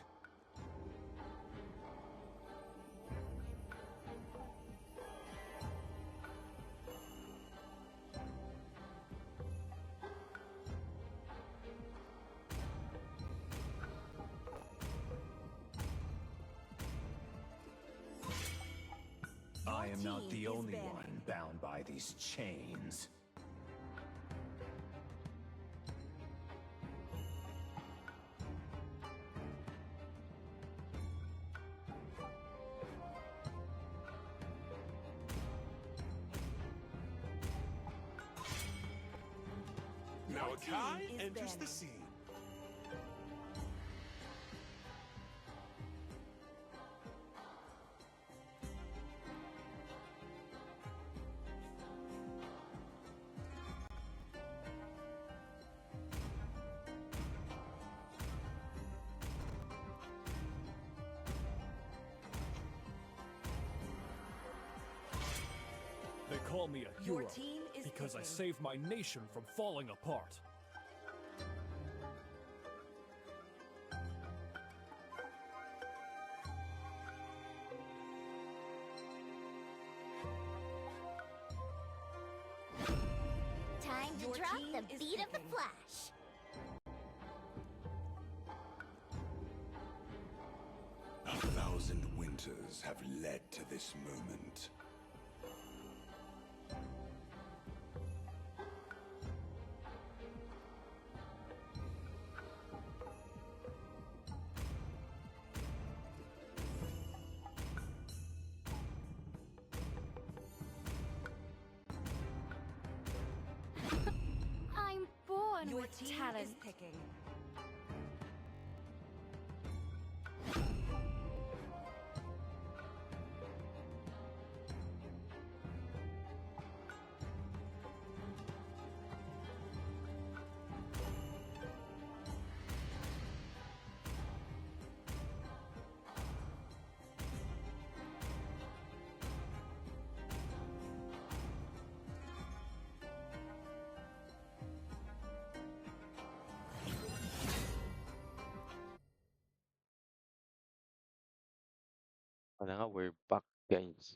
[SPEAKER 3] I am not the only
[SPEAKER 4] one bound by these chains.
[SPEAKER 3] Your
[SPEAKER 9] Malachi
[SPEAKER 3] team is
[SPEAKER 9] enters the
[SPEAKER 3] banning.
[SPEAKER 9] scene.
[SPEAKER 11] They call me a
[SPEAKER 3] Your
[SPEAKER 11] hero
[SPEAKER 3] team is
[SPEAKER 11] because I
[SPEAKER 3] picking.
[SPEAKER 11] saved my nation from falling apart.
[SPEAKER 8] Time to
[SPEAKER 3] Your
[SPEAKER 8] drop
[SPEAKER 3] team
[SPEAKER 8] the
[SPEAKER 3] is
[SPEAKER 8] beat of the
[SPEAKER 3] picking.
[SPEAKER 8] flash.
[SPEAKER 10] A thousand winters have led to this moment.
[SPEAKER 7] One
[SPEAKER 3] Your
[SPEAKER 7] with
[SPEAKER 3] team
[SPEAKER 7] talent.
[SPEAKER 3] is picking.
[SPEAKER 1] Wala nga, we're back guys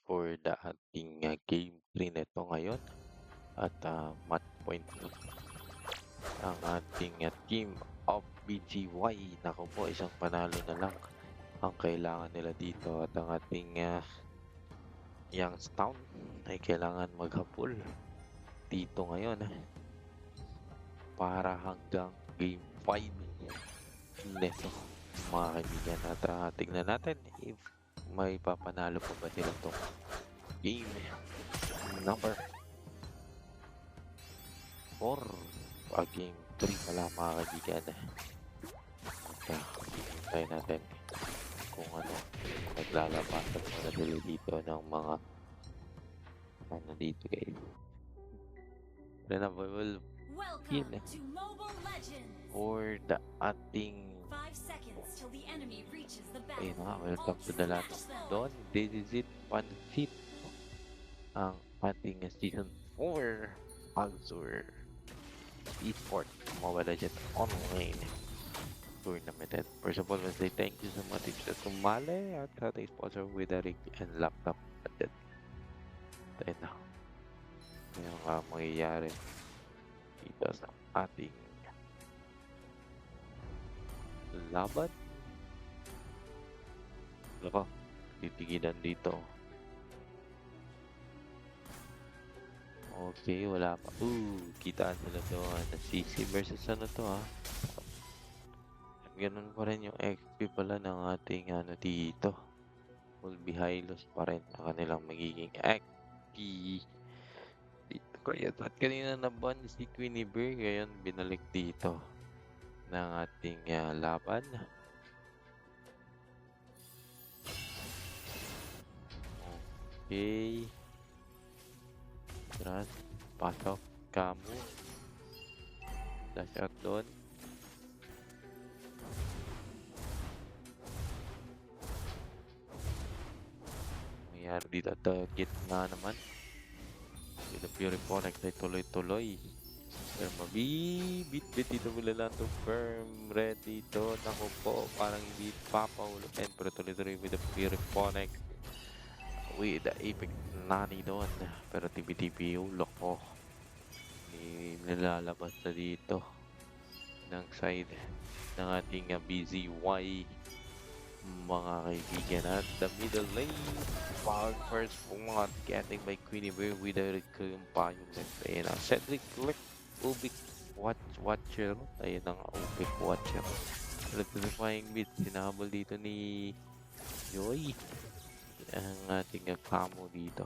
[SPEAKER 1] for the ating game 3 nito ngayon. At match point ang ating team of BGY. Naku po, isang panalo na lang ang kailangan nila dito. At ang ating Youngstown ay kailangan maghapol dito ngayon para hanggang game 5 nito mga kaibigan. At tignan natin if may papanalo pa ba nila itong game number 4 game 3 pala mga kaibigan. At hintayin natin kung ano naglalabasan muna nila dito ng mga ano dito guys. Then we will
[SPEAKER 6] Welcome to Mobile Legends.
[SPEAKER 1] for the ating
[SPEAKER 6] 5 seconds till the enemy reaches the
[SPEAKER 1] ayun nga,
[SPEAKER 6] battlefield.
[SPEAKER 1] welcome to the last Don. This is it, Pansit. Ang ating season 4 Azure Esports Mobile Legends Online Tournament. And first of all, I say thank you so much sa sumali at sa ating sponsor with the rig and laptop budget. Tayo na. Ngayon nga mangyayari dito sa ating laban. Ako, titigilan dito. Okay, wala pa. Kitaan nila doon. CC versus ano to Ganun pa rin yung XP pala ng ating ano dito. Will be high-loss pa rin ang kanilang magiging XP. Dito kaya at kanina na-ban si Queenie Bear, ngayon binalik dito ng ating laban. Okay. Trust. Pasok. Kamu. Dash out doon. Nangyari dito at gitna naman. Dito Puriphonic ay tuloy-tuloy. Pero mabibit-bit dito mula lang to firm red dito. Naku po, parang hindi papahulutin. Pero tuloy-tuloy with the Puriphonic. With the Apex Nani doon. Pero tibi-tibi yung loko. Nilalabas na dito ng side ng ating BZY mga kaibigan. At the middle lane, power first mga getting by Queenie Bear with a payung next. Ayan ang Cedric Lick, Ubik Watcher. Ayan ang Ubik Watcher. Electrifying beat, sinahabol dito ni Joy ang ating kamo dito.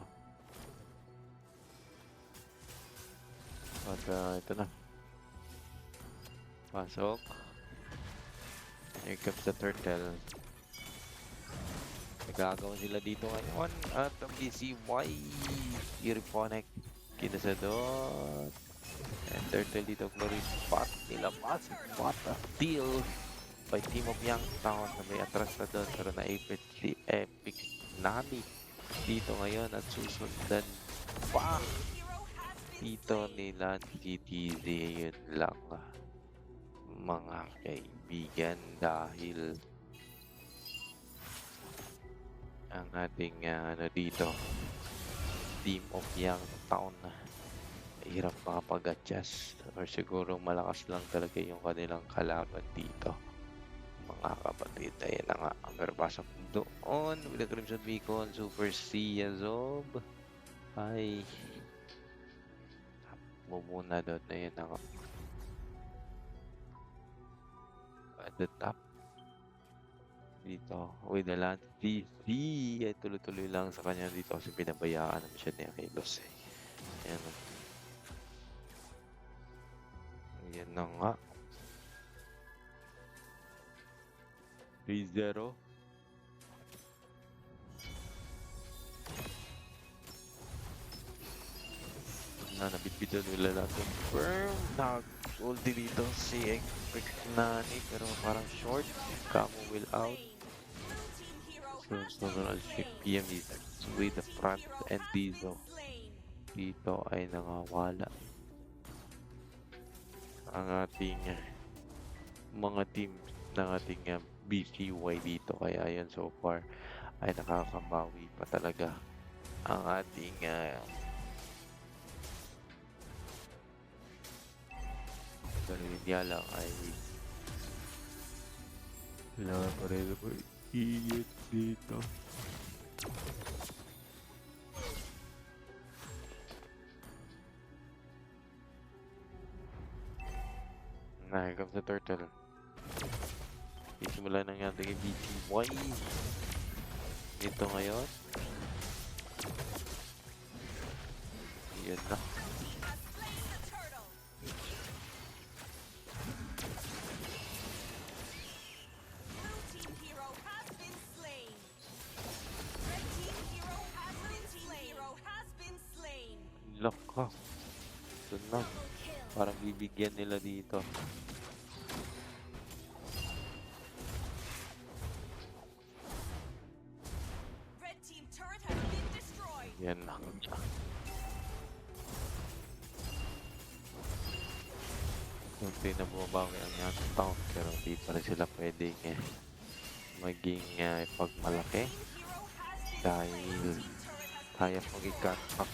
[SPEAKER 1] At ito na. Pasok. Here comes the turtle. Nagagawa sila dito ngayon. At ang BCY. Puriphonic. Kinasadot. And turtle dito. Glory spot. Nilabas. What a deal. By Team of Youngstown. Na may atras na doon. Pero naipit si Epic Nani. Dito ngayon. At susundan pa. Dito nila TTZ. Yun lang. Mga kaibigan. Dahil ang ating ano dito Team of Youngstown hirap makapag-adjust or siguro malakas lang talaga yung kanilang kalaban dito mga kapatid. Ayan na nga pero pasok doon with the Crimson Beacon Super Sia Zob ay mumuna doon. Ayan na nga at the top dito with the land DC ay tuloy-tuloy lang sa kanya dito kasi pinabayaan naman siya ni Akilos Ayan. Yan na nga. 3-0. Nabitbitan nila natin. Nag-ulti dito si Expect Nani pero parang short. Camo will out. So, si PM is with the front and dito ay nangawala ang ating mga team ng ating BCY dito, kaya yan so far ay nakakabawi pa talaga ang ating pero hindi lang ay kailangan pa rin ako iingat dito. Here comes the turtle. Isimula ng ating BCY. Ito ngayon. Yan na. Lock ka. Ito na. Parang bibigyan nila dito. Yan na. Kunti na bumabawi ang ating town pero hindi pa rin sila pwedeng maging pagmalaki dahil kaya mag-cut up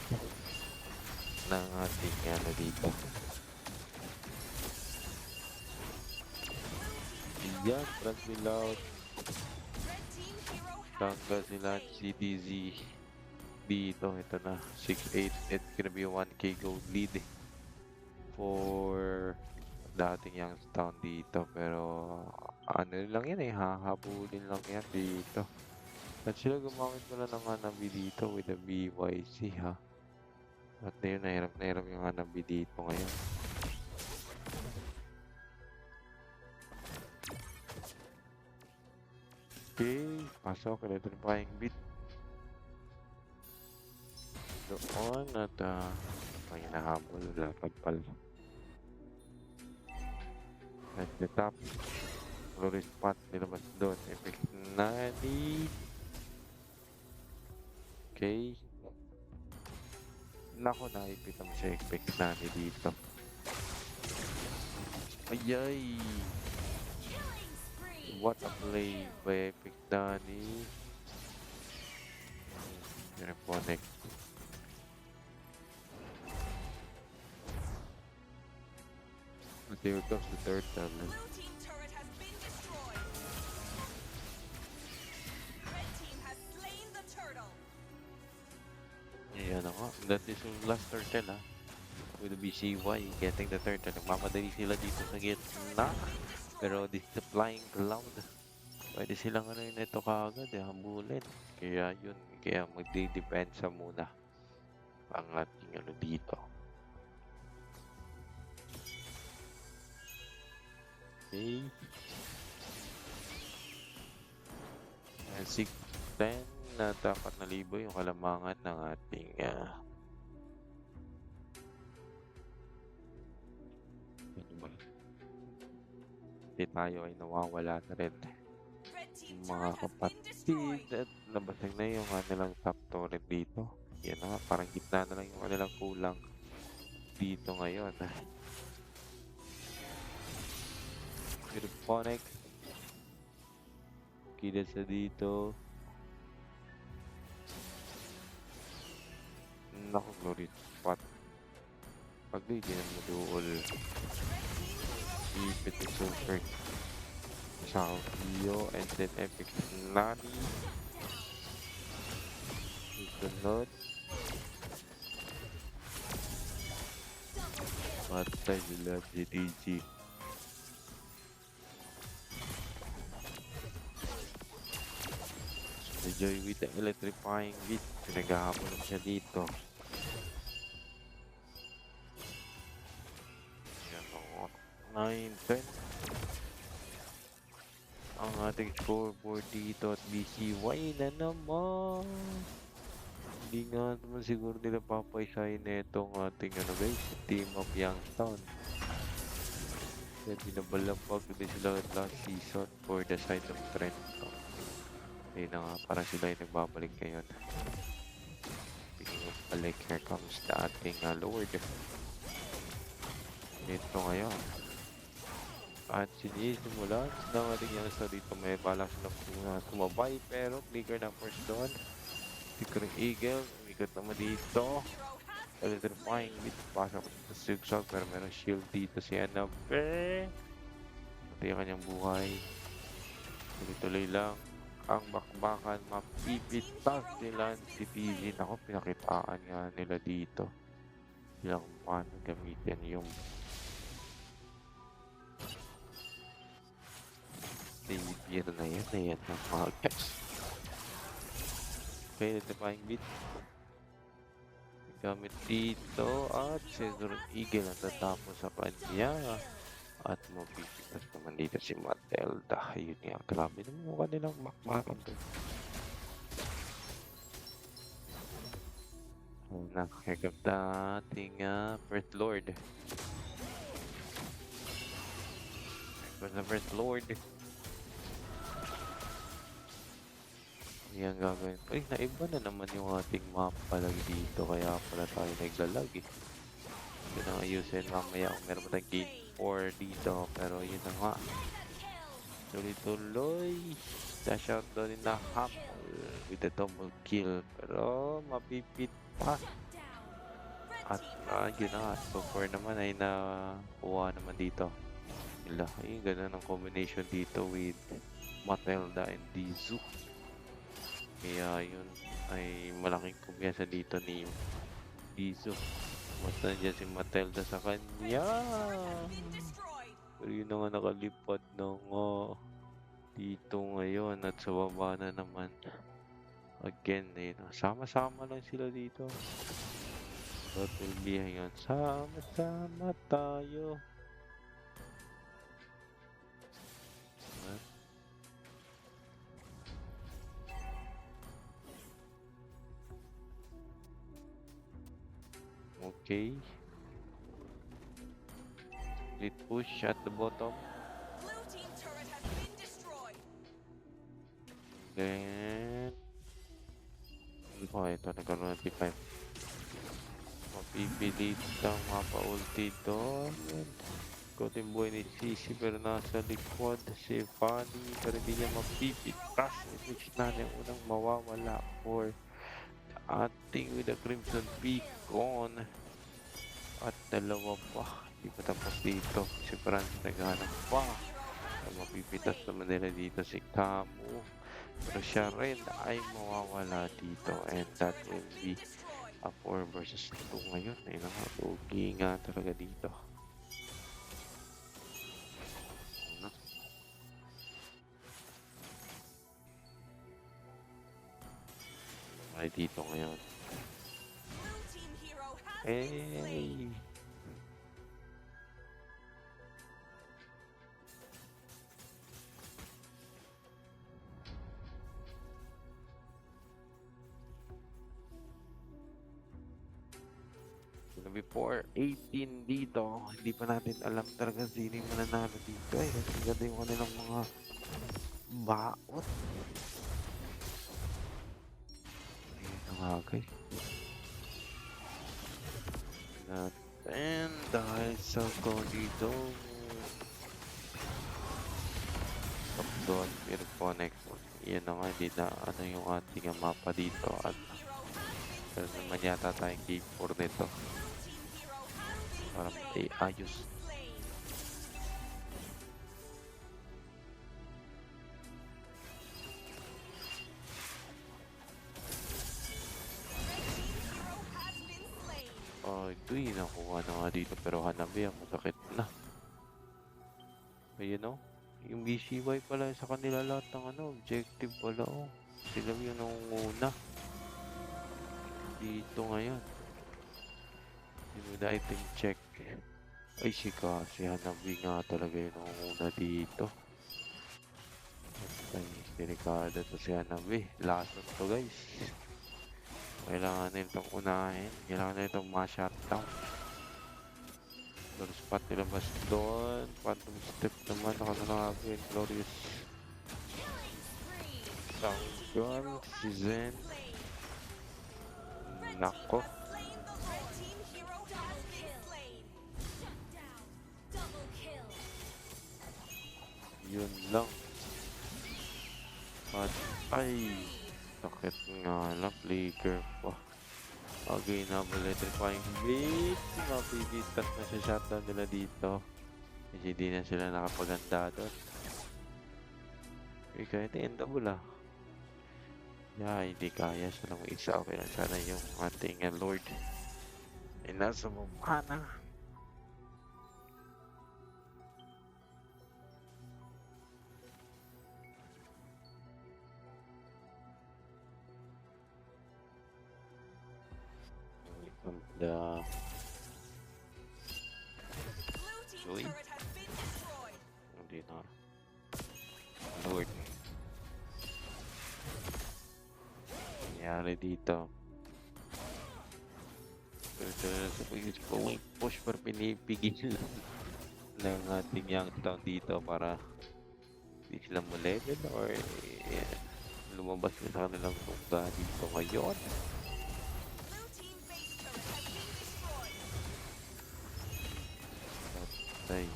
[SPEAKER 1] ng ating dito. Yan, transmit out. Tanggal sila CDZ dito. Ito na, 6-8. It's gonna be a 1k gold lead for dating Youngstown dito. Pero ano lang yan hahabulin lang yan dito. At sila gumamit pala ng Hanabi dito with the BYC ha. At na yun, nahirap yung Hanabi dito ngayon. Okay, pasok. Electrifying beat. Doon at may hinahabol. Lapad pala. At the top. Glory spot. Nilabas doon. Epic Nani. Okay. Nako, naipit ang si Epic Nani dito. Ayay! What a play by Epic Nani. Uniphonic. But here comes the third turtle. Ayan na nga. That is yung last turtle with the BCY getting the turtle. Nagmamadali sila dito sa gitna. Pero this is the flying cloud. Pwede silang yun ito kaagad hambulin. Kaya yun. Kaya magde-depensa muna ang ating dito. Okay. And 6-10 na 4,000 yung kalamangan ng ating hindi tayo ay nawawala na rin mga kapatid at nabasag na yung kanilang top turret dito. Yan na, parang gitna na lang yung kanilang kulang dito ngayon. Uniphonic kida sa dito. Naku, glory spot. Pag di na mo duol ipit yung super Salvio and then Epic Nani. Sunod patay sila GDG. Enjoy with the electrifying beat. Pinagahapon lang siya dito. Yan o. 10. Ang ating scoreboard dito at BCY na naman. Hindi nga naman siguro nila papaisahin na itong ating guys, team of Youngstown. Yan, binabalapag din sila last season for the side of Trento. Ayun na nga, parang sila yung nagbabalik ngayon. Speaking of balik, here comes the ating Lord. Ito ngayon. At sinisimulan ng ating Youngstown dito. May balak silang sumabay pero clicker na first doon. Clicker ng Eagle, umikot naman dito. Electrifying with pasok sa zigzag pero meron shield dito si Annabelle. Pati ang kanyang buhay. Tuloy-tuloy lang ang bakbakan, mapipitas nila si PZ. Ako, pinakitaan nga nila dito. Bilang paano gamitin yung savior na yan. Ayan ang mga guys. Okay, electrifying beat. Gamit dito at Cesar Eagle ang tatapos sa kanya. At mapipitas naman dito si Matilda. Yun nga, grabe naman yung kanilang bakbakan to. Nakakagap na ating First Lord. First Lord. Yan gagawin. Ay, naiba na naman yung ating map palag dito. Kaya pala tayo naglalag eh. Yun ang ayusin mamaya kung meron mo tayong game 4 dito. Pero yun na nga. Tuloy-tuloy. Dash out doon in the half with the double kill. Pero mapipitas. At yun na nga. So 4 naman ay nakuha naman dito. Nila. Ay, ganun ang combination dito with Matilda and Dizu. Kaya yun ay malaking kumpiyansa dito ni Dizu. Basta nandiyan si Matilda sa kanya. Pero yun na nga nakalipad na nga dito ngayon at sa baba na naman. Again, sama-sama lang sila dito. That will be ngayon. Sama-sama tayo. Okay. Split push at the bottom. Then ito nagkaroon ng P5. Mapipilit ang mapa-ulti doon. Kote yung buhay ni Sisi pero nasa likod si Fanny pero hindi niya mapipitas. Which na niya unang mawawala for ating with the Crimson Beacon. At dalawa pa. Hindi pa tapos dito. Si Franz naghanap pa. Mapipitas naman nila dito si Camu. Pero siya rin ay mawawala dito. And that will be a 4 versus 2 ngayon. Ay nakatugi nga talaga dito. Ay dito ngayon. Hey! Before 18 dito, hindi pa natin alam talaga sino yung mananalo dito eh. Kasi ganda yung kanilang mga baot. Ayun ang agay. Natin dahil sa ko dito. Top doon, pero connect. Yan na nga, hindi na ano yung ating mapa dito. At pero naman yata tayong game 4 nito. Para ayos. Ito yung nakuha na nga dito pero Hanabi ang masakit na. Ayun o. Yung BCY pala sa kanila lahat ng objective pala o. Sila yung nangunguna. Dito ngayon. Yung item check. Ay, si Hanabi nga talaga yung nangunguna dito. Ay, si Ricardo to si Hanabi. Last one to, guys. Kailangan nila itong unahin. Kailangan nila itong ma-shutdown. Doon spot nilabas doon. Phantom step naman. Nakanangagin. Glorious. Tanggal. Si Zen. Nako. Yun lang. At ay, sakit nga lang. Flicker pa. Again, electrifying beat. Mapibitas na siya shutdown nila dito. Kasi di na sila nakapaganda doon. Okay, kahit endable ah. Yeah, hindi kaya siya lang isa. Okay lang sana yung ating Lord. Ay nasa mukha na. The Joy? Hindi na. Lord. Nangyari dito. Ito na sa pag-wing push pero pinipigil ng ating Youngstown dito para hindi sila mo-level or lumabas na sa kanilang tungga dito ngayon. Ay.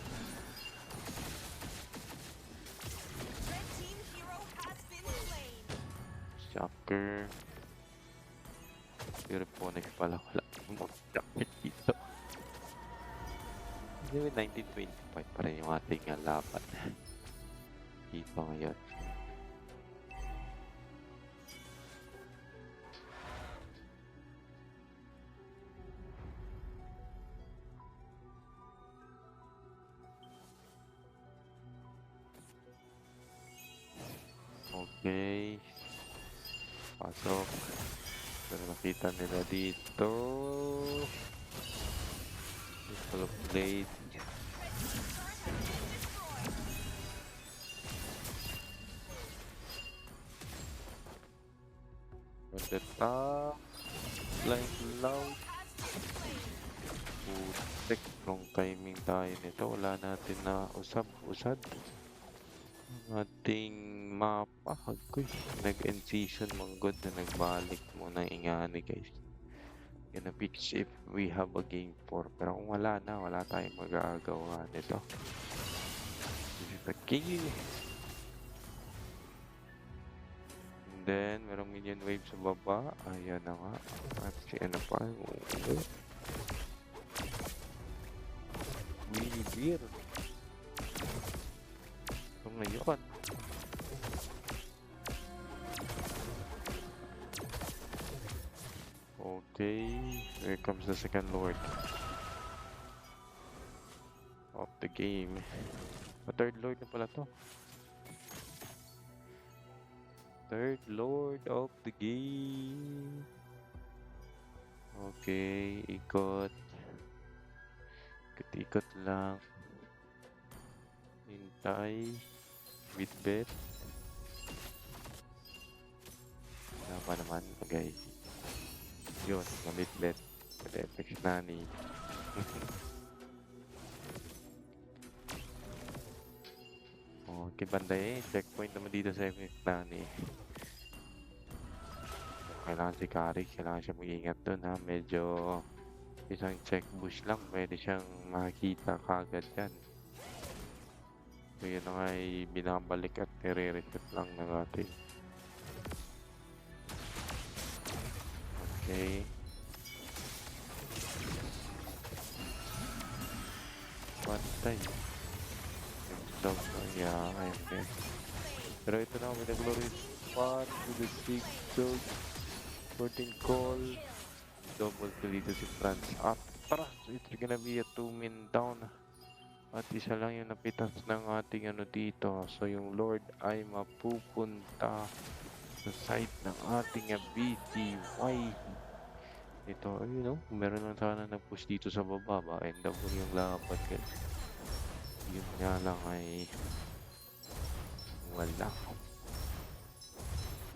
[SPEAKER 1] Shocker. Europhonics pala wala. Shocker dito. Hindi 1925 pa rin yung ating laban. Dito ngayon. Okay. Pasok. Pero nakita nila dito. Full of blade. At the top. Flying loud. Putek. Wrong timing tayo nito. Wala natin na usad. Ating mapa. Agoy. Nag-end season mong good na nagbalik muna ingani guys. Gonna fix if we have a game 4. Pero kung wala na, wala tayong magagawa nito. This is the key. And then, merong minion wave sa baba. Ayan na nga. At si ano pa. Mini beer. So ngayon. Okay, here comes the second lord of the game. A third lord na pala to. Third lord of the game. Okay, ikot. Ikot lang. Hintay. Bitbit. Tama naman, guys. Yun, mabit-bit. Epic Nani. Okay, banday. Checkpoint naman dito sa Epic Nani. Kailangan si Karik. Kailangan siya mag-ingat dun ha. Medyo isang check bush lang. Pwede siyang makikita kagad yan. So yun na nga ay binabalik at nire-reset lang ng ating. Okay. Pantay. Stop na. Yeah, okay. Pero ito na, with the glorious spot, with the 6 dog, 14 call, double kill dito si France. At tara, so it's gonna be a 2-min down. At isa lang yung napitas ng ating ano dito. So yung Lord ay mapupunta sa side ng ating BTY. Ito, ayun no? Meron lang sana nag-push dito sa baba. Ba, end up yung laban guys. Yun nga lang ay wala.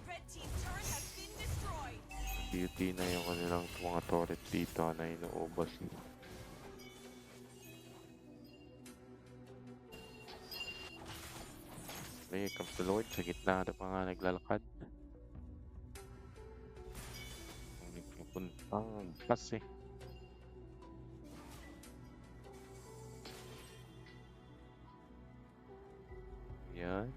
[SPEAKER 6] Red team's turret has been destroyed.
[SPEAKER 1] Beauty na yung kanilang mga turret dito na inuubos. May comes the Lord sa gitna ng mga naglalakad. Puntang pas eh. Yan.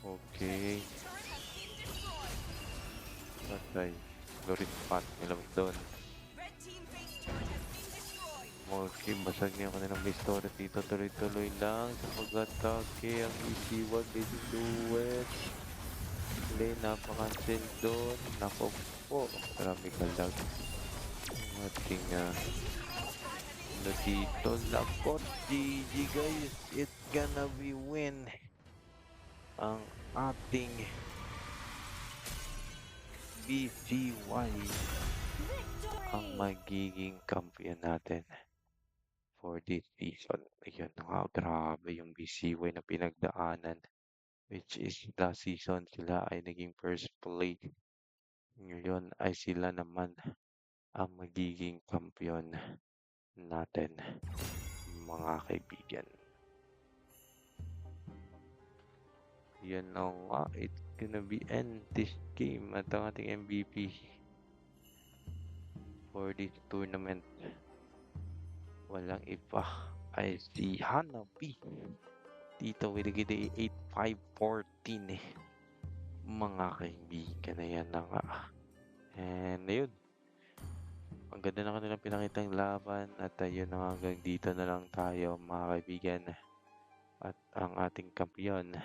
[SPEAKER 1] Okay.
[SPEAKER 6] Turret has been destroyed.
[SPEAKER 1] Patay. Lorit pat nila doon.
[SPEAKER 6] Red team base turret has been destroyed.
[SPEAKER 1] Okay, basag niya ako ng base turret dito. Tuloy-tuloy lang sa pag-atake. Ang easy wag is do it. Hindi, napakancel doon. Nako po. Marami kalag. Ang ating ano dito. Lakot. GG guys. It's gonna be win. Ang ating BCY ang magiging kampiyon natin for this season. Ayun nga, grabe yung BCY na pinagdaanan. Which is last season sila ay naging first place. Ngayon ay sila naman ang magiging kampiyon natin, mga kaibigan. Yan na nga, it's gonna be end this game at ang ating MVP for this tournament. Walang iba ay si Hanabi. Dito with the 8-5-14 eh. Mga kaibigan na yan na nga. And ayun. Ang ganda na kanilang pinakitang laban at ayun na nga, hanggang dito na lang tayo mga kaibigan. At ang ating kampiyon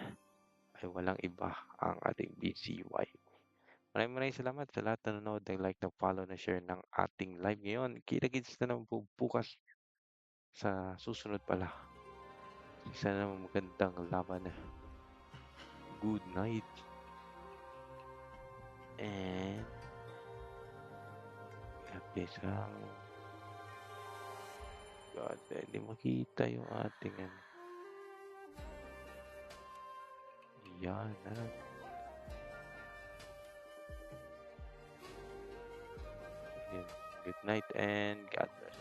[SPEAKER 1] ay walang iba, ang ating BCY. Maraming salamat sa lahat na nanonood, like, follow, na share ng ating live ngayon. Kita-kits na naman po bukas sa susunod pala. Isa na magandang laban. Good night. And isang God, hindi makita yung ating yan good night and God bless.